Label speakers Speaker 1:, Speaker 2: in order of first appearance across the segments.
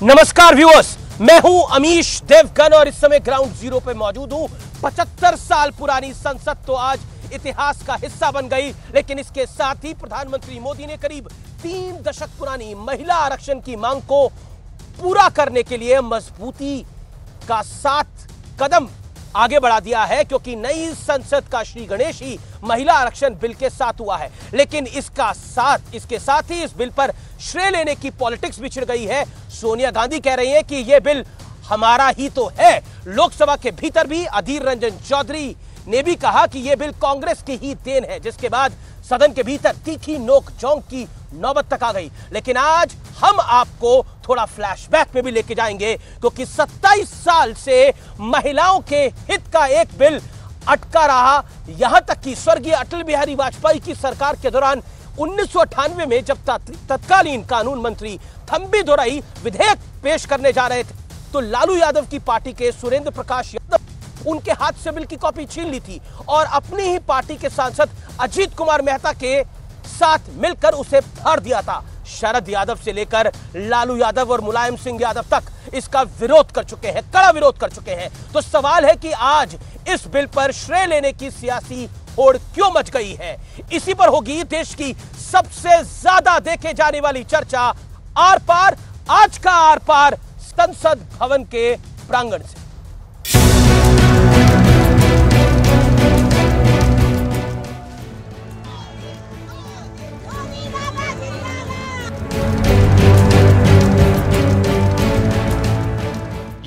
Speaker 1: नमस्कार व्यूअर्स, मैं हूं अमीश देवगन और इस समय ग्राउंड जीरो पे मौजूद हूं। 75 साल पुरानी संसद तो आज इतिहास का हिस्सा बन गई, लेकिन इसके साथ ही प्रधानमंत्री मोदी ने करीब 3 दशक पुरानी महिला आरक्षण की मांग को पूरा करने के लिए मजबूती का 7 कदम आगे बढ़ा दिया है, क्योंकि नई संसद का श्री गणेश ही महिला आरक्षण बिल के साथ हुआ है। लेकिन इसके साथ ही इस बिल पर श्रेय लेने की पॉलिटिक्स भी छिड़ गई है। सोनिया गांधी कह रही हैं कि यह बिल हमारा ही तो है। लोकसभा के भीतर भी अधीर रंजन चौधरी ने भी कहा कि यह बिल कांग्रेस की ही देन है, जिसके बाद सदन के भीतर तीखी नोक-झोंक की नौबत तक आ गई। लेकिन आज हम आपको थोड़ा फ्लैशबैक में भी लेके जाएंगे, क्योंकि 27 साल से महिलाओं के हित का एक बिल अटका रहा। यहां तक कि स्वर्गीय अटल बिहारी वाजपेयी की सरकार के दौरान 1998 में जब तत्कालीन कानून मंत्री थम्बी दोरई विधेयक पेश करने जा रहे थे, तो लालू यादव की पार्टी के सुरेंद्र प्रकाश यादव उनके हाथ से बिल की कॉपी छीन ली थी और अपनी ही पार्टी के सांसद अजीत कुमार मेहता के साथ मिलकर उसे फाड़ दिया था। शरद यादव से लेकर लालू यादव और मुलायम सिंह यादव तक इसका विरोध कर चुके हैं, कड़ा विरोध कर चुके हैं। तो सवाल है कि आज इस बिल पर श्रेय लेने की सियासी होड़ क्यों मच गई है? इसी पर होगी देश की सबसे ज्यादा देखे जाने वाली चर्चा। आर पार, आज का आर पार संसद भवन के प्रांगण से।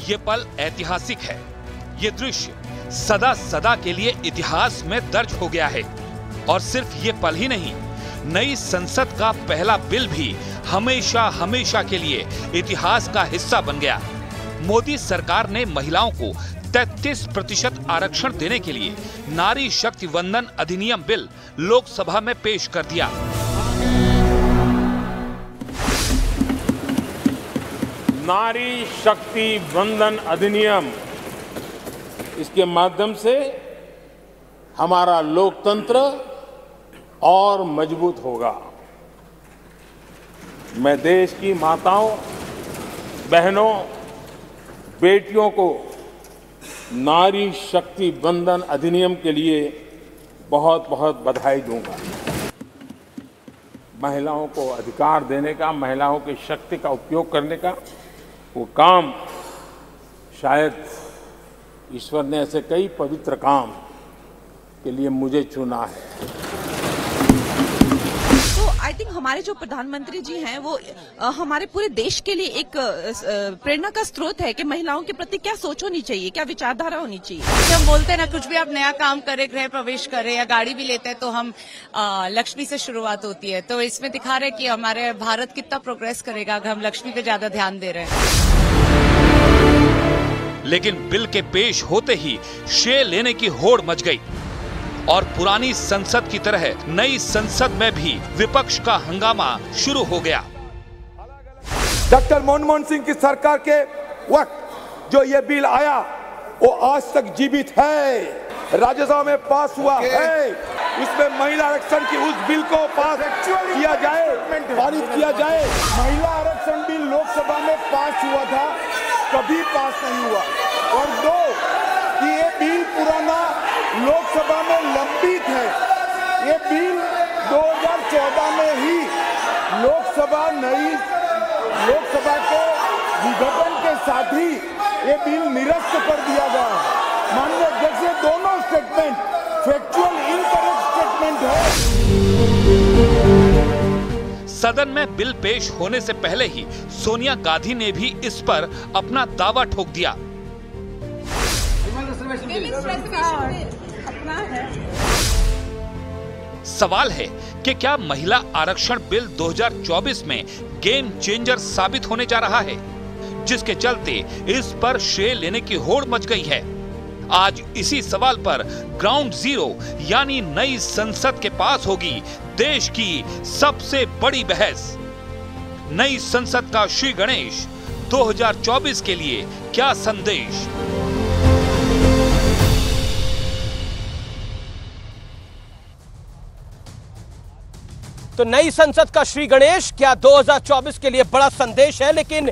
Speaker 2: ये पल ऐतिहासिक है। ये दृश्य सदा सदा के लिए इतिहास में दर्ज हो गया है। और सिर्फ ये पल ही नहीं, नई संसद का पहला बिल भी हमेशा हमेशा के लिए इतिहास का हिस्सा बन गया। मोदी सरकार ने महिलाओं को 33% आरक्षण देने के लिए नारी शक्ति वंदन अधिनियम बिल लोकसभा में पेश कर दिया।
Speaker 3: नारी शक्ति वंदन अधिनियम, इसके माध्यम से हमारा लोकतंत्र और मजबूत होगा। मैं देश की माताओं, बहनों, बेटियों को नारी शक्ति वंदन अधिनियम के लिए बहुत बहुत बधाई दूंगा। महिलाओं को अधिकार देने का, महिलाओं की शक्ति का उपयोग करने का वो काम, शायद ईश्वर ने ऐसे कई पवित्र काम के लिए मुझे चुना है।
Speaker 4: तो आई थिंक हमारे जो प्रधानमंत्री जी हैं वो हमारे पूरे देश के लिए एक प्रेरणा का स्रोत है कि महिलाओं के प्रति क्या सोच होनी चाहिए, क्या विचारधारा होनी चाहिए।
Speaker 5: हम बोलते हैं ना, कुछ भी आप नया काम करें, गृह प्रवेश करें या गाड़ी भी लेते हैं तो हम लक्ष्मी से शुरुआत होती है। तो इसमें दिखा रहे कि हमारे भारत कितना प्रोग्रेस करेगा अगर हम लक्ष्मी पे ज्यादा ध्यान दे रहे हैं।
Speaker 2: लेकिन बिल के पेश होते ही श्रेय लेने की होड़ मच गई और पुरानी संसद की तरह नई संसद में भी विपक्ष का हंगामा शुरू हो गया।
Speaker 6: डॉक्टर मनमोहन सिंह की सरकार के वक्त जो ये बिल आया वो आज तक जीवित है, राज्यसभा में पास हुआ है। इसमें महिला आरक्षण की उस बिल को पास किया जाए, पारित किया जाए। महिला आरक्षण बिल लोकसभा में पास हुआ था, कभी पास नहीं हुआ। और 2 कि ये बिल पुराना लोकसभा में लंबित है। ये बिल 2014 में ही नई लोकसभा के विघटन के साथ ही ये बिल निरस्त कर दिया गया। माननीय अध्यक्ष, दोनों स्टेटमेंट फैक्चुअल इनकरेक्ट स्टेटमेंट है।
Speaker 2: सदन में बिल पेश होने से पहले ही सोनिया गांधी ने भी इस पर अपना दावा ठोक दिया। सवाल है कि क्या महिला आरक्षण बिल 2024 में गेम चेंजर साबित होने जा रहा है, जिसके चलते इस पर श्रेय लेने की होड़ मच गई है। आज इसी सवाल पर ग्राउंड जीरो यानी नई संसद के पास होगी देश की सबसे बड़ी बहस। नई संसद का श्री गणेश 2024 के लिए क्या संदेश?
Speaker 1: तो नई संसद का श्री गणेश क्या 2024 के लिए बड़ा संदेश है? लेकिन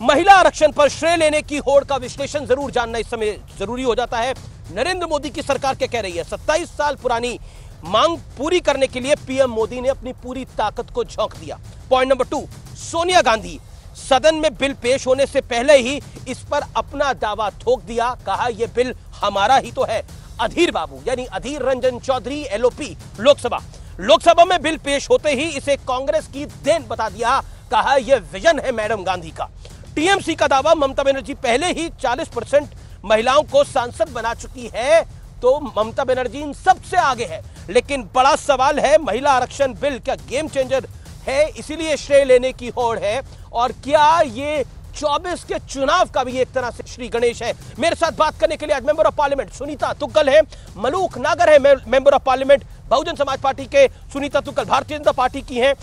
Speaker 1: महिला आरक्षण पर श्रेय लेने की होड़ का विश्लेषण जरूर जानना इस समय जरूरी हो जाता है। नरेंद्र मोदी की सरकार क्या कह रही है? 27 साल पुरानी मांग पूरी करने के लिए पीएम मोदी ने अपनी पूरी ताकत को झोंक दिया। पॉइंट नंबर 2, सोनिया गांधी सदन में बिल पेश होने से पहले ही इस पर अपना दावा ठोक दिया। कहा यह बिल हमारा ही तो है। अधीर बाबू यानी अधीर रंजन चौधरी एलओपी लोकसभा में बिल पेश होते ही इसे कांग्रेस की देन बता दिया। कहा यह विजन है मैडम गांधी का। टीएमसी का दावा, ममता बनर्जी पहले ही 40% महिलाओं को सांसद बना चुकी है, तो ममता बनर्जी इन सबसे आगे है। लेकिन बड़ा सवाल है, महिला आरक्षण बिल क्या गेम चेंजर है, इसीलिए श्रेय लेने की होड़ है? और क्या ये 24 के चुनाव का भी एक तरह से श्री गणेश है? मेरे साथ बात करने के लिए आज मेंबर ऑफ पार्लियामेंट सुनीता तुग्गल है, मलूक नागर है member of parliament Bahujan Samaj party के सुनीता तुग्गल भारतीय जनता पार्टी की हैं।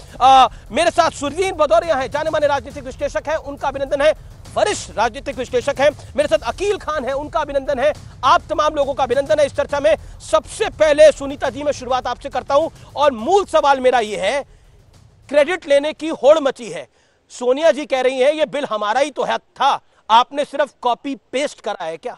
Speaker 1: मेरे साथ सुदीन भदौरिया हैं, जाने माने राजनीतिक विश्लेषक हैं, उनका अभिनंदन है। वरिष्ठ राजनीतिक विश्लेषक हैं, मेरे साथ अकील खान है, उनका अभिनंदन है। आप तमाम लोगों का अभिनंदन है इस चर्चा में। सबसे पहले सुनीता जी, मैं शुरुआत आपसे करता हूं और मूल सवाल मेरा यह है, क्रेडिट लेने की होड़ मची है। सोनिया जी कह रही हैं ये बिल हमारा ही तो है था, आपने सिर्फ कॉपी पेस्ट करा है क्या?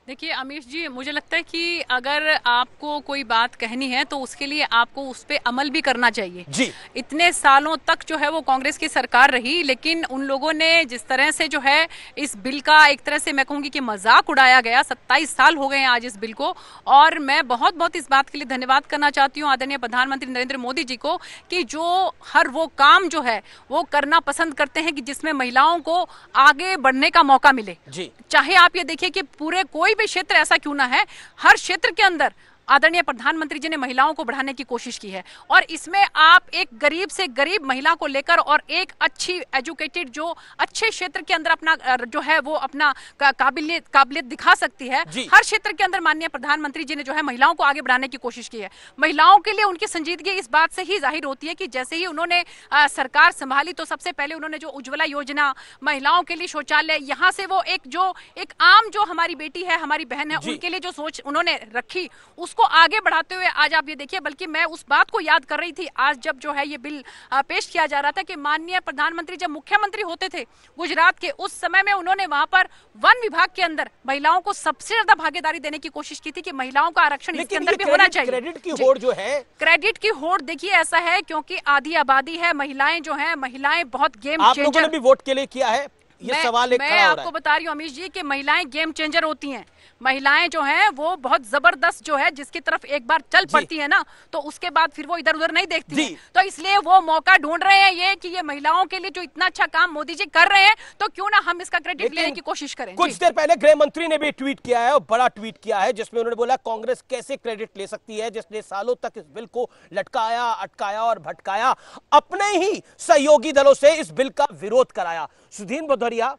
Speaker 7: देखिए अमीश जी, मुझे लगता है कि अगर आपको कोई बात कहनी है तो उसके लिए आपको उस पर अमल भी करना चाहिए
Speaker 1: जी।
Speaker 7: इतने सालों तक जो है वो कांग्रेस की सरकार रही, लेकिन उन लोगों ने जिस तरह से जो है इस बिल का एक तरह से मैं कहूंगी कि मजाक उड़ाया गया। 27 साल हो गए हैं आज इस बिल को, और मैं बहुत बहुत इस बात के लिए धन्यवाद करना चाहती हूँ आदरणीय प्रधानमंत्री नरेंद्र मोदी जी को कि जो हर वो काम जो है वो करना पसंद करते हैं कि जिसमें महिलाओं को आगे बढ़ने का मौका मिले
Speaker 1: जी।
Speaker 7: चाहे आप ये देखिए कि पूरे कोई भी क्षेत्र ऐसा क्यों ना है, हर क्षेत्र के अंदर आदरणीय प्रधानमंत्री जी ने महिलाओं को बढ़ाने की कोशिश की है। और इसमें आप एक गरीब से गरीब महिला को लेकर और एक अच्छी एजुकेटेड जो अच्छे क्षेत्र के अंदर अपना जो है वो अपना काबिलियत दिखा सकती है, हर क्षेत्र के अंदर माननीय प्रधानमंत्री जी ने जो है महिलाओं को आगे बढ़ाने की कोशिश की है। महिलाओं के लिए उनकी संजीदगी इस बात से ही जाहिर होती है कि जैसे ही उन्होंने सरकार संभाली तो सबसे पहले उन्होंने जो उज्ज्वला योजना, महिलाओं के लिए शौचालय, यहाँ से वो एक आम जो हमारी बेटी है, हमारी बहन है, उनके लिए जो सोच उन्होंने रखी उसको आगे बढ़ाते हुए आज आप ये देखिए, बल्कि मैं उस बात को याद कर रही थी आज जब जो है ये बिल पेश किया जा रहा था कि माननीय प्रधानमंत्री जब मुख्यमंत्री होते थे गुजरात के, उस समय में उन्होंने वहां पर वन विभाग के अंदर महिलाओं को सबसे ज्यादा भागीदारी देने की कोशिश की थी कि महिलाओं का आरक्षण इसके अंदर भी होना चाहिए।
Speaker 1: क्रेडिट की होड़ जो है,
Speaker 7: क्रेडिट की होड़ देखिए ऐसा है क्योंकि आधी आबादी है, महिलाएं जो है, महिलाएं बहुत गेम चेंजर।
Speaker 1: आप लोगों ने भी वोट के लिए किया है, ये सवाल एक खड़ा हो रहा है।
Speaker 7: मैं आपको बता रही हूँ अमीश जी कि महिलाएं गेम चेंजर होती हैं। महिलाएं जो हैं वो बहुत जबरदस्त जो है, जिसकी तरफ एक बार चल पड़ती है ना तो उसके बाद फिर वो इधर उधर नहीं देखती है। तो इसलिए वो मौका ढूंढ रहे हैं ये कि ये महिलाओं के लिए जो इतना अच्छा काम मोदी जी कर रहे हैं तो क्यों ना हम इसका क्रेडिट लेने की कोशिश करें।
Speaker 1: कुछ देर पहले गृह मंत्री ने भी ट्वीट किया है और बड़ा ट्वीट किया है जिसमें उन्होंने बोला कांग्रेस कैसे क्रेडिट ले सकती है जिसने सालों तक इस बिल को लटकाया, अटकाया और भटकाया, अपने ही सहयोगी दलों से इस बिल का विरोध कराया। सुदीन भदौरिया,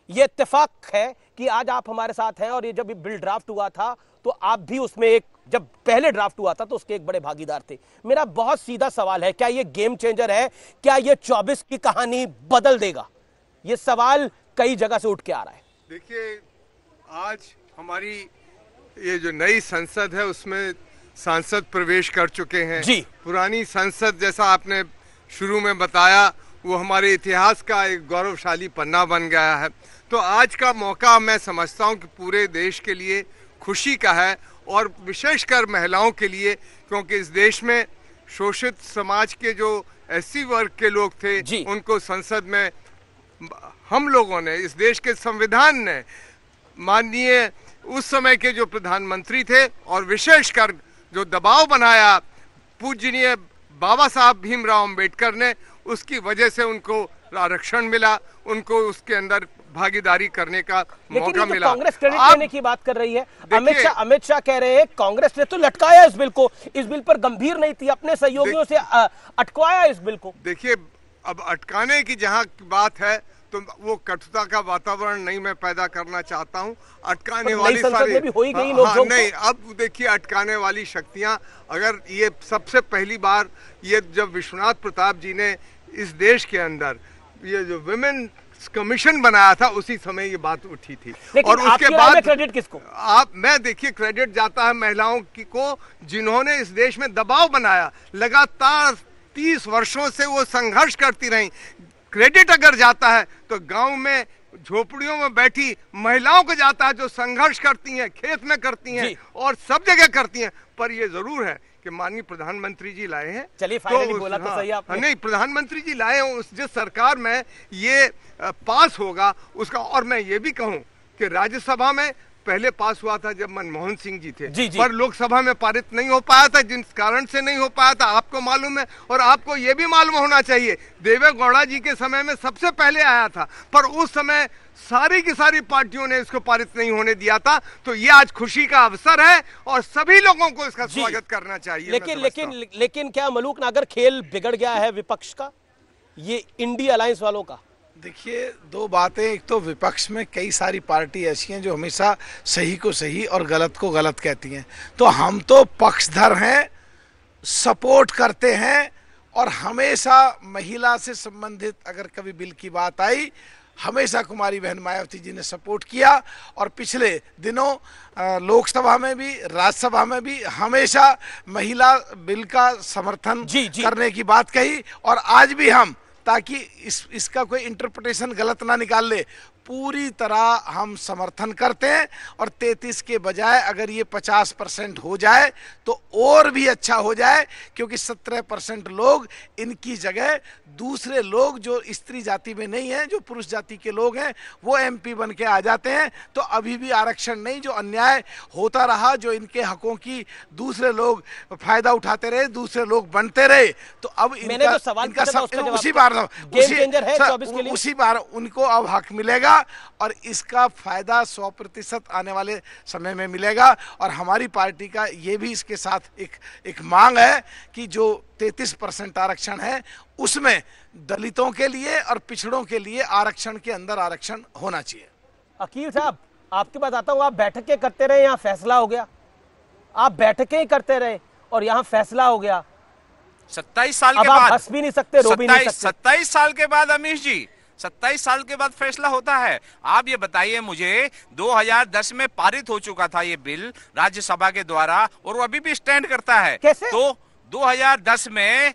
Speaker 1: ये इत्तेफाक है कि आज आप हमारे साथ हैं और ये जब ये बिल ड्राफ्ट हुआ था तो आप भी उसमें जब पहले ड्राफ्ट हुआ था तो उसके एक बड़े भागीदार थे। मेरा बहुत सीधा सवाल है, क्या ये गेम चेंजर है? क्या ये 24 की कहानी बदल देगा? ये सवाल कई जगह से उठ के आ रहा है।
Speaker 8: देखिए, आज हमारी ये जो नई संसद है उसमें सांसद प्रवेश कर चुके हैं
Speaker 1: जी।
Speaker 8: पुरानी संसद जैसा आपने शुरू में बताया वो हमारे इतिहास का एक गौरवशाली पन्ना बन गया है। तो आज का मौका मैं समझता हूं कि पूरे देश के लिए खुशी का है और विशेषकर महिलाओं के लिए, क्योंकि इस देश में शोषित समाज के जो एससी वर्ग के लोग थे उनको संसद में हम लोगों ने, इस देश के संविधान ने, माननीय उस समय के जो प्रधानमंत्री थे और विशेषकर जो दबाव बनाया पूजनीय बाबा साहब भीमराव अंबेडकर ने, उसकी वजह से उनको आरक्षण मिला, उनको उसके अंदर भागीदारी करने का मौका मिला।
Speaker 1: कांग्रेस क्रेडिट लेने की बात कर रही है। अमित शाह कह रहे हैं कांग्रेस ने तो लटकाया इस बिल को, इस बिल पर गंभीर नहीं थी, अपने सहयोगियों से अटकाया इस बिल को।
Speaker 8: देखिए, अब अटकाने की जहां बात है तो वो कटुता का वातावरण नहीं मैं पैदा करना चाहता हूं। अटकाने वाली सारी नहीं, अब देखिए अटकाने वाली शक्तियां, अगर ये सबसे पहली बार ये जब विश्वनाथ प्रताप जी ने इस देश के अंदर ये जो विमेन कमीशन बनाया था उसी समय ये बात उठी थी। और उसके बाद
Speaker 1: क्रेडिट किसको?
Speaker 8: मैं देखिए क्रेडिट जाता है महिलाओं को जिन्होंने इस देश में दबाव बनाया, लगातार 30 वर्षों से वो संघर्ष करती रही। क्रेडिट अगर जाता है तो गांव में झोपड़ियों में बैठी महिलाओं को जाता है, जो संघर्ष करती हैं, खेत में करती हैं और सब जगह करती हैं। पर ये जरूर है कि माननीय प्रधानमंत्री जी लाए हैं,
Speaker 1: चलिए फाइनली बोला तो सही आपने।
Speaker 8: नहीं, प्रधानमंत्री जी लाए हैं, जिस सरकार में ये पास होगा उसका। और मैं ये भी कहूं कि राज्यसभा में पहले पास हुआ था जब मनमोहन सिंह जी थे, पर लोकसभा में पारित नहीं हो पाया था। जिस कारण से नहीं हो पाया था आपको मालूम है, और आपको ये भी मालूम होना चाहिए, देवे गौड़ा जी के समय में सबसे पहले आया था, पर उस समय सारी की सारी पार्टियों ने इसको पारित नहीं होने दिया था। तो ये आज खुशी का अवसर है और सभी लोगों को इसका स्वागत करना चाहिए।
Speaker 1: लेकिन क्या मलूक नागर खेल बिगड़ गया है विपक्ष का, ये इंडिया अलायंस वालों का?
Speaker 9: देखिए, दो बातें। एक तो विपक्ष में कई सारी पार्टी ऐसी हैं जो हमेशा सही को सही और गलत को गलत कहती हैं। तो हम तो पक्षधर हैं, सपोर्ट करते हैं, और हमेशा महिला से संबंधित अगर कभी बिल की बात आई, हमेशा कुमारी बहन मायावती जी ने सपोर्ट किया। और पिछले दिनों लोकसभा में भी राज्यसभा में भी हमेशा महिला बिल का समर्थन करने की बात कही। और आज भी हम, ताकि इसका कोई इंटरप्रिटेशन गलत ना निकाल ले, पूरी तरह हम समर्थन करते हैं। और 33 के बजाय अगर ये 50% हो जाए तो और भी अच्छा हो जाए, क्योंकि 17% लोग इनकी जगह दूसरे लोग जो स्त्री जाति में नहीं है, जो पुरुष जाति के लोग हैं, वो MP बन के आ जाते हैं। तो अभी भी आरक्षण नहीं, जो अन्याय होता रहा, जो इनके हकों की दूसरे लोग फायदा उठाते रहे, दूसरे लोग बनते रहे, तो अब उसी बार उनको अब हक मिलेगा और इसका फायदा 100% आने वाले समय में मिलेगा। और हमारी पार्टी का ये भी इसके साथ एक मांग है कि जो 33% आरक्षण है, उसमें दलितों के लिए और पिछड़ों के लिए आरक्षण के अंदर आरक्षण होना चाहिए।
Speaker 1: अकील साहब, आपके पास आता हूं। आप बैठकें करते रहे, यहाँ फैसला हो गया। आप बैठकें ही करते रहे और यहाँ फैसला हो गया।
Speaker 10: 27 साल के बाद
Speaker 1: हंस भी नहीं सकते, रो भी नहीं सकते।
Speaker 10: 27 साल के बाद अमीश जी, 27 साल के बाद फैसला होता है। आप ये बताइए मुझे, 2010 में पारित हो चुका था ये बिल राज्यसभा के द्वारा, और वो अभी भी स्टैंड करता है।
Speaker 1: कैसे?
Speaker 10: तो 2010 में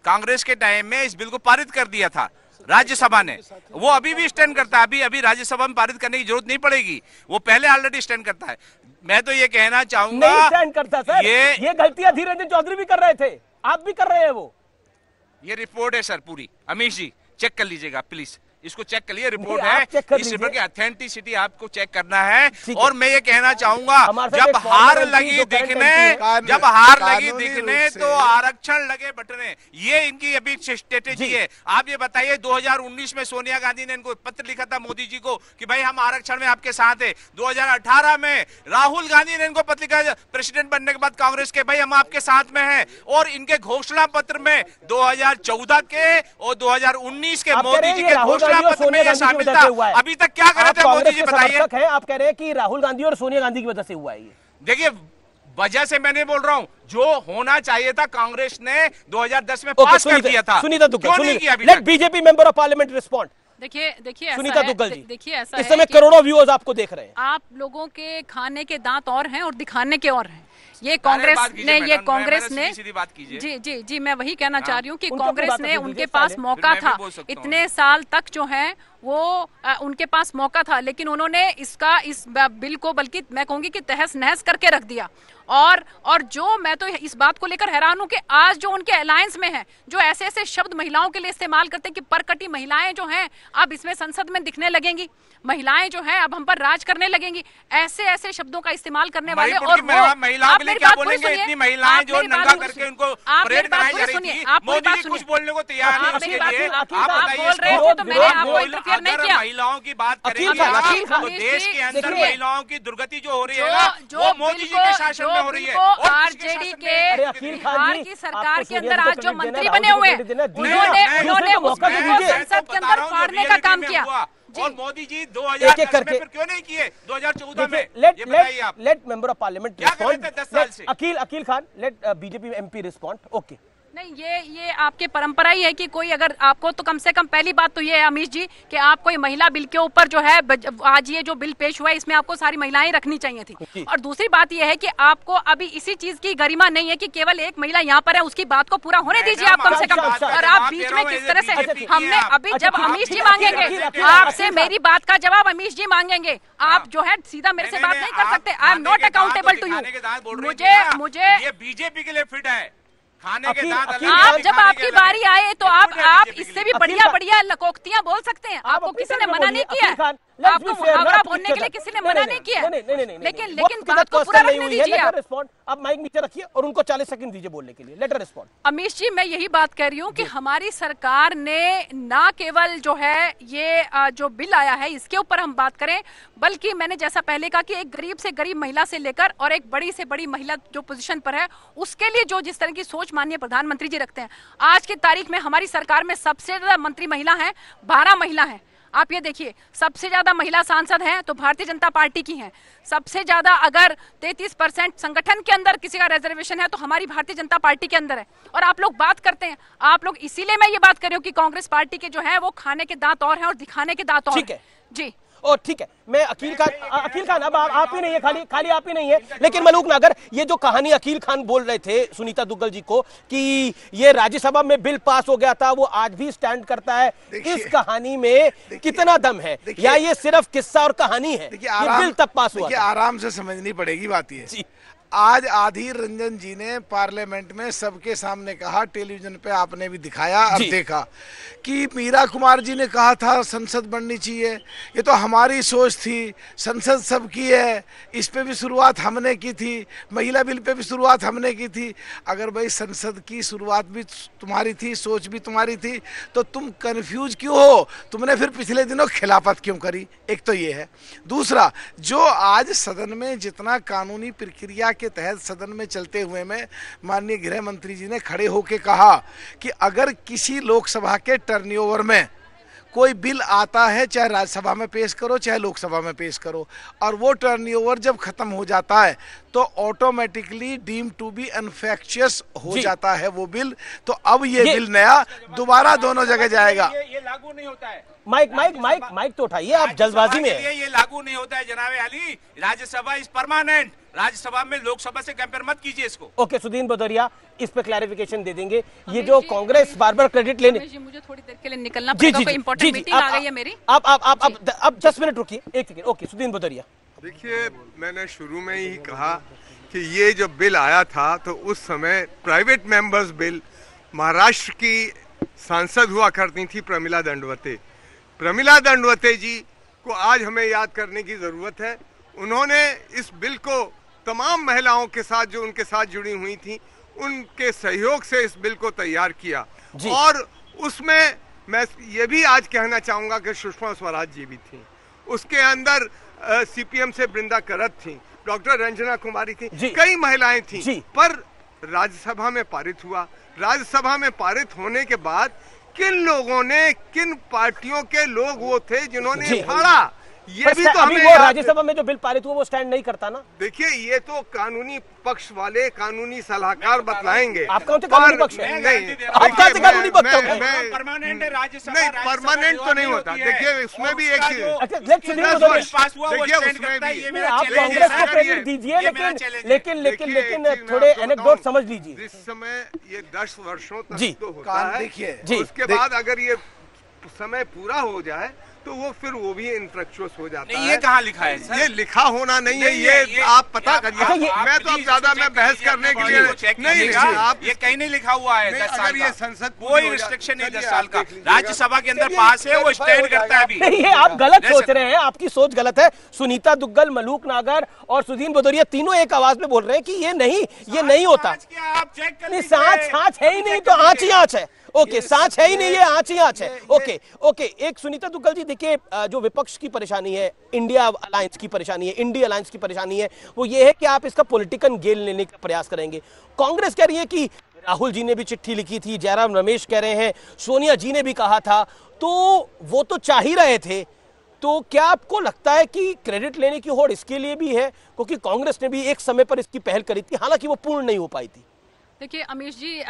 Speaker 10: कांग्रेस के टाइम में इस बिल को पारित कर दिया था राज्यसभा ने, वो अभी भी स्टैंड करता है। अभी राज्यसभा में पारित करने की जरूरत नहीं पड़ेगी, वो पहले ऑलरेडी स्टैंड करता है। मैं तो ये कहना चाहूंगा,
Speaker 1: नहीं स्टैंड करता सर, ये गलतियां धीरेन्द्र चौधरी भी कर रहे थे, आप भी कर रहे हैं। वो
Speaker 10: ये रिपोर्ट है सर पूरी, अमीश जी चेक कर लीजिएगा प्लीज, इसको चेक कर लिए, रिपोर्ट है, इस रिपोर्ट की ऑथेंटिसिटी आपको चेक करना है। और मैं ये कहना चाहूंगा, जब हार लगी दिखने तो आरक्षण लगे बटने, ये इनकी अभी स्ट्रेटेजी है। आप ये बताइए, 2019 में सोनिया गांधी ने इनको पत्र लिखा था मोदी जी को कि भाई हम आरक्षण में आपके साथ है। 2018 में राहुल गांधी ने इनको पत्र लिखा प्रेसिडेंट बनने के बाद कांग्रेस के, भाई हम आपके साथ में हैं। और इनके घोषणा पत्र में 2014 के और 2019 के मोदी जी के घोषणा अभी तक क्या कर रहे थे मोदी जी, बताइए।
Speaker 1: आप कह रहे हैं कि राहुल गांधी और सोनिया गांधी की वजह से हुआ है ये।
Speaker 10: देखिए, वजह से मैं नहीं बोल रहा हूं, जो होना चाहिए था कांग्रेस ने 2010 में पास कर दिया था।
Speaker 1: Sunita Duggal, let BJP member of parliament respond.
Speaker 7: देखिए
Speaker 1: सुनीता दुग्गल जी,
Speaker 7: देखिए ऐसा
Speaker 1: इस समय करोड़ों व्यूअर्स आपको देख रहे हैं।
Speaker 7: आप लोगों के खाने के दांत और हैं और दिखाने के और हैं। ये कांग्रेस ने जी मैं वही कहना चाह रही हूँ कि कांग्रेस ने, उनके पास मौका था, इतने साल तक जो है वो उनके पास मौका था, लेकिन उन्होंने इस बिल को, बल्कि मैं कहूंगी कि तहस नहस करके रख दिया। और जो मैं तो इस बात को लेकर हैरान हूं कि आज जो उनके अलायंस में हैं, जो ऐसे ऐसे शब्द महिलाओं के लिए इस्तेमाल करते हैं कि परकटी महिलाएं जो हैं अब इसमें संसद में दिखने लगेंगी, महिलाएं जो हैं अब हम पर राज करने लगेंगी, ऐसे ऐसे शब्दों का इस्तेमाल करने वाले। और
Speaker 10: महिलाओं के लिए क्या बोलेंगे? इतनी महिलाएं जो नंगा करके उनको परेड कराई जा रही थी, मोदी जी कुछ बोलने को तैयार नहीं उसके लिए। आप बताइए,
Speaker 7: तो मैंने आपको इंटरफेयर नहीं किया।
Speaker 10: महिलाओं की बात करेंगे तो देश के अंदर महिलाओं की दुर्गति जो हो रही है वो मोदी जी के शासन में हो रही है।
Speaker 7: आरजेडी के बिहार की सरकार के अंदर आज जो मंत्री बने हुए हैं, उन्होंने संसद के अंदर फाड़ने का काम किया।
Speaker 10: और मोदी जी 2010 में फिर क्यों नहीं किए 2014 में? ये बताइए आप।
Speaker 1: लेट मेंबर ऑफ पार्लियामेंट
Speaker 10: क्या कर रहे थे 10 साल से?
Speaker 1: Akeel Khan, let BJP MP respond. Okay,
Speaker 7: नहीं, ये आपकी परंपरा ही है कि कोई अगर आपको, तो कम से कम पहली बात तो ये है अमीश जी कि आप कोई महिला बिल के ऊपर जो है आज ये जो बिल पेश हुआ है इसमें आपको सारी महिलाएं रखनी चाहिए थी। और दूसरी बात ये है कि आपको अभी इसी चीज की गरिमा नहीं है कि केवल एक महिला यहाँ पर है, उसकी बात को पूरा होने दीजिए आप कम से कम। और आप बीच में किस तरह से, हमने अभी जब अमीश जी मांगेंगे आपसे मेरी बात का जवाब, अमीश जी मांगेंगे, आप जो है सीधा मेरे से बात नहीं कर सकते। I am not accountable to you. मुझे
Speaker 10: ये बीजेपी के लिए फिट है, खाने के दांत अलग।
Speaker 7: आप जब आपकी बारी आए तो आप इससे भी बढ़िया लकोक्तियां बोल सकते हैं, आपको किसी ने मना नहीं किया, आपको मुहावरा बोलने के लिए किसी ने मना नहीं किया, लेकिन बात को पूरा रखने दीजिए आप।
Speaker 1: अब माइक नीचे रखिए और उनको 40 सेकंड दीजिए बोलने के लिए। Late respond.
Speaker 7: अमीश जी, मैं यही बात कह रही हूँ कि हमारी सरकार ने ना केवल जो है ये जो बिल आया है इसके ऊपर हम बात करें, बल्कि मैंने जैसा पहले कहा कि एक गरीब से गरीब महिला से लेकर और एक बड़ी से बड़ी महिला जो पोजीशन पर है उसके लिए जो जिस तरह की सोच माननीय प्रधानमंत्री जी रखते हैं, आज की तारीख में हमारी सरकार में सबसे ज्यादा मंत्री महिला है, 12 महिला है। आप ये देखिए, सबसे ज्यादा महिला सांसद हैं तो भारतीय जनता पार्टी की हैं। सबसे ज्यादा अगर 33% संगठन के अंदर किसी का रिजर्वेशन है तो हमारी भारतीय जनता पार्टी के अंदर है। और आप लोग बात करते हैं, आप लोग, इसीलिए मैं ये बात कर रही हूँ कि कांग्रेस पार्टी के जो है वो खाने के दांत और हैं और दिखाने के दांत और
Speaker 1: ठीक है
Speaker 7: जी।
Speaker 1: और ठीक है, मैं अकील खान अब आप ही नहीं है, खाली आप ही नहीं है, लेकिन मलूक नागर, ये जो कहानी अकील खान बोल रहे थे सुनीता दुग्गल जी को कि ये राज्यसभा में बिल पास हो गया था, वो आज भी स्टैंड करता है। इस कहानी में कितना दम है, या ये सिर्फ किस्सा और कहानी है? ये बिल तब पास हुआ था।
Speaker 9: आराम से समझनी पड़ेगी बात ये। आज आधीर रंजन जी ने पार्लियामेंट में सबके सामने कहा, टेलीविजन पे आपने भी दिखाया और देखा कि मीरा कुमार जी ने कहा था संसद बननी चाहिए, ये तो हमारी सोच थी, संसद सबकी है, इस पे भी शुरुआत हमने की थी, महिला बिल पे भी शुरुआत हमने की थी। अगर भाई संसद की शुरुआत भी तुम्हारी थी, सोच भी तुम्हारी थी, तो तुम कंफ्यूज क्यों हो? तुमने फिर पिछले दिनों खिलाफत क्यों करी? एक तो ये है। दूसरा, जो आज सदन में जितना कानूनी प्रक्रिया के तहत सदन में चलते हुए में माननीय गृह मंत्री जी ने खड़े होकर कहा कि अगर किसी लोकसभा के टर्नओवर में कोई बिल आता है, चाहे राज्यसभा में पेश करो चाहे लोकसभा में पेश करो, और वो टर्नओवर जब खत्म हो जाता है तो ऑटोमेटिकली डीम टू बी अनफैक्चुअस हो जाता है वो बिल। तो अब ये बिल नया दोबारा दोनों जगह जाएगा।
Speaker 10: ये लागू नहीं होता है।
Speaker 1: माइक तो उठाइए, आप जल्दबाजी में हैं।
Speaker 10: ये लागू नहीं होता है जनाब अली। राज्यसभा इज परमानेंट, राज्यसभा में लोकसभा से कंपेयर मत कीजिए इसको।
Speaker 1: ओके, सुदीन भदौरिया इस पे क्लैरिफिकेशन दे देंगे। ये जो कांग्रेस बार क्रेडिट लेने,
Speaker 7: मुझे थोड़ी देर के लिए निकलना पड़ेगा, कोई इंपॉर्टेंट मीटिंग आ गई है मेरी।
Speaker 1: आप 10 मिनट रुकिए, एक सेकंड। ओके, सुदीन भदौरिया।
Speaker 8: देखिए, मैंने शुरू में ही कहा कि ये जो बिल आया था तो उस समय प्राइवेट मेंबर्स बिल, महाराष्ट्र की सांसद हुआ करती थी प्रमिला दंडवते जी को आज हमें याद करने की जरूरत है। उन्होंने इस बिल को तमाम महिलाओं के साथ जो उनके साथ जुड़ी हुई थी उनके सहयोग से इस बिल को तैयार किया। और उसमें मैं ये भी आज कहना चाहूंगा कि सुषमा स्वराज जी भी थी, उसके अंदर सीपीएम से बृंदा करत थी, डॉक्टर रंजना कुमारी थी, कई महिलाएं थी। पर राज्यसभा में पारित हुआ। राज्यसभा में पारित होने के बाद किन लोगों ने, किन पार्टियों के लोग वो थे जिन्होंने फाड़ा, ये भी तो हमें
Speaker 1: राज्यसभा में जो बिल पारित हुआ वो स्टैंड नहीं करता ना।
Speaker 8: देखिए, ये तो कानूनी पक्ष वाले, कानूनी सलाहकार बतलाएंगे।
Speaker 1: आप कौन से कानूनी पक्ष हैं?
Speaker 8: नहीं,
Speaker 1: आप कौन से कानूनी पक्ष हैं?
Speaker 10: परमानेंट है राज्यसभा।
Speaker 8: नहीं, परमानेंट तो नहीं होता। देखिए, उसमें भी एक
Speaker 10: देखिए,
Speaker 1: आप कांग्रेस को क्रेडिट दीजिए, लेकिन थोड़े एनेक्डोट समझ लीजिए।
Speaker 8: जिस समय ये 10 वर्षों तक तो होता है,
Speaker 9: देखिए,
Speaker 8: उसके बाद अगर ये समय पूरा हो जाए तो वो फिर वो भी इनफ्रक्चुअस हो जाता है।
Speaker 10: ये कहाँ लिखा है सर?
Speaker 8: ये लिखा होना नहीं है, ये आप पता करिए। मैं तो अब ज्यादा मैं बहस करने के लिए नहीं लिखा, आप
Speaker 10: ये कहीं नहीं लिखा हुआ है। 10 साल
Speaker 8: ये संसद
Speaker 10: कोई रिस्ट्रिक्शन नहीं 10 साल का राज्यसभा के अंदर पास है, वो स्टैंड करता है अभी।
Speaker 1: ये आप गलत सोच रहे हैं, आपकी सोच गलत है। सुनीता दुग्गल, मलूक नागर और सुदीन भदौरिया तीनों एक आवाज में बोल रहे हैं कि ये नहीं होता।
Speaker 10: आप चेक कर,
Speaker 1: सांच है ही नहीं तो आंच ही आंच है। ओके, सांच है ही नहीं, ये आंच ही आंच है। ओके, एक सुनीता दुग्गल जी, देखिए, जो विपक्ष की परेशानी है, इंडिया अलायंस की परेशानी है, इंडिया अलायंस की परेशानी है, वो ये है कि आप इसका पॉलिटिकल गेन लेने का प्रयास करेंगे। कांग्रेस कह रही है कि राहुल जी ने भी चिट्ठी लिखी थी, जयराम रमेश कह रहे हैं, सोनिया जी ने भी कहा था, तो वो तो चाह ही रहे थे। तो क्या आपको लगता है कि क्रेडिट लेने की होड़ इसके लिए भी है? क्योंकि कांग्रेस ने भी एक समय पर इसकी पहल करी थी, हालांकि वो पूर्ण नहीं हो पाई थी।
Speaker 7: देखिए अमीश जी,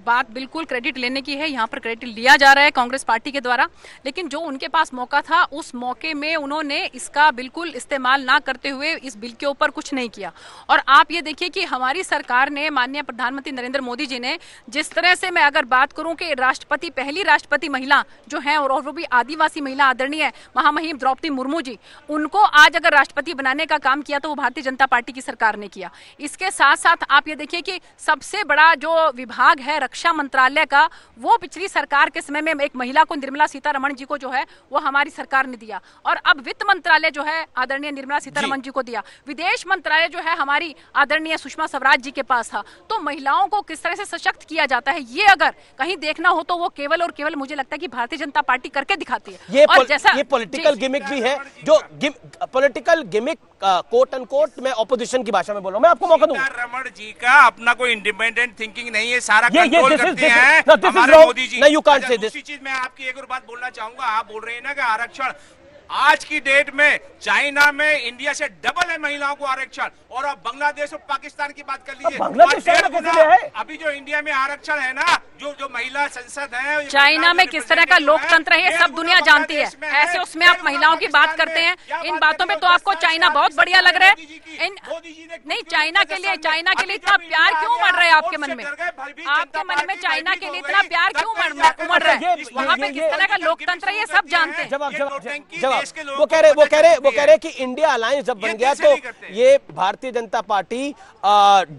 Speaker 7: बात बिल्कुल क्रेडिट लेने की है, यहाँ पर क्रेडिट लिया जा रहा है कांग्रेस पार्टी के द्वारा, लेकिन जो उनके पास मौका था उस मौके में उन्होंने इसका बिल्कुल इस्तेमाल ना करते हुए इस बिल के ऊपर कुछ नहीं किया। और आप ये देखिए कि हमारी सरकार ने, माननीय प्रधानमंत्री नरेंद्र मोदी जी ने जिस तरह से, मैं अगर बात करूं कि राष्ट्रपति, पहली राष्ट्रपति महिला जो है और वो भी आदिवासी महिला आदरणीय महामहिम द्रौपदी मुर्मू जी, उनको आज अगर राष्ट्रपति बनाने का काम किया तो वो भारतीय जनता पार्टी की सरकार ने किया। इसके साथ साथ आप ये देखिए कि सबसे बड़ा जो विभाग है रक्षा मंत्रालय का, वो पिछली सरकार के समय में एक महिला को, निर्मला सीतारमण जी को जो है वो हमारी सरकार ने दिया, और अब वित्त मंत्रालय जो है आदरणीय निर्मला सीतारमण जी को दिया। विदेश मंत्रालय जो है हमारी आदरणीय सुषमा स्वराज जी के पास था। तो महिलाओं को किस तरह से सशक्त किया जाता है, ये अगर कहीं देखना हो तो वो केवल और केवल मुझे लगता है कि भारतीय जनता पार्टी करके दिखाती है।
Speaker 1: ये पॉलिटिकल गिमिक भी है, जो political gimmick quote and quote, मैं ऑपोजिशन की भाषा में बोल रहा हूं। मैं आपको मौका दूंगा।
Speaker 10: रमण जी का अपना कोई इंडिपेंडेंट थिंकिंग नहीं है, सारा कंट्रोल करते हैं हमारे Modi ji.
Speaker 1: You can't say this.
Speaker 10: दूसरी चीज मैं आपकी एक और बात बोलना चाहूंगा, आप बोल रहे हैं ना कि आरक्षण, आज की डेट में चाइना में इंडिया से डबल है महिलाओं को आरक्षण, और अब बांग्लादेश और पाकिस्तान की बात कर लीजिए। अभी जो इंडिया में आरक्षण है ना, जो महिला संसद है,
Speaker 7: चाइना में किस तरह का लोकतंत्र है सब दुनिया जानती है। ऐसे उसमें आप महिलाओं की बात करते हैं, इन बातों में तो आपको चाइना बहुत बढ़िया लग रहा है। नहीं, चाइना के लिए इतना प्यार क्यों उमड़ रहा है आपके मन में? आपके मन में चाइना के लिए इतना प्यार क्यों उमड़ रहा है? वहाँ पे किस तरह का लोकतंत्र है ये सब जानते हैं।
Speaker 1: वो कह रहे कि इंडिया अलायंस जब बन गया तो ये भारतीय जनता पार्टी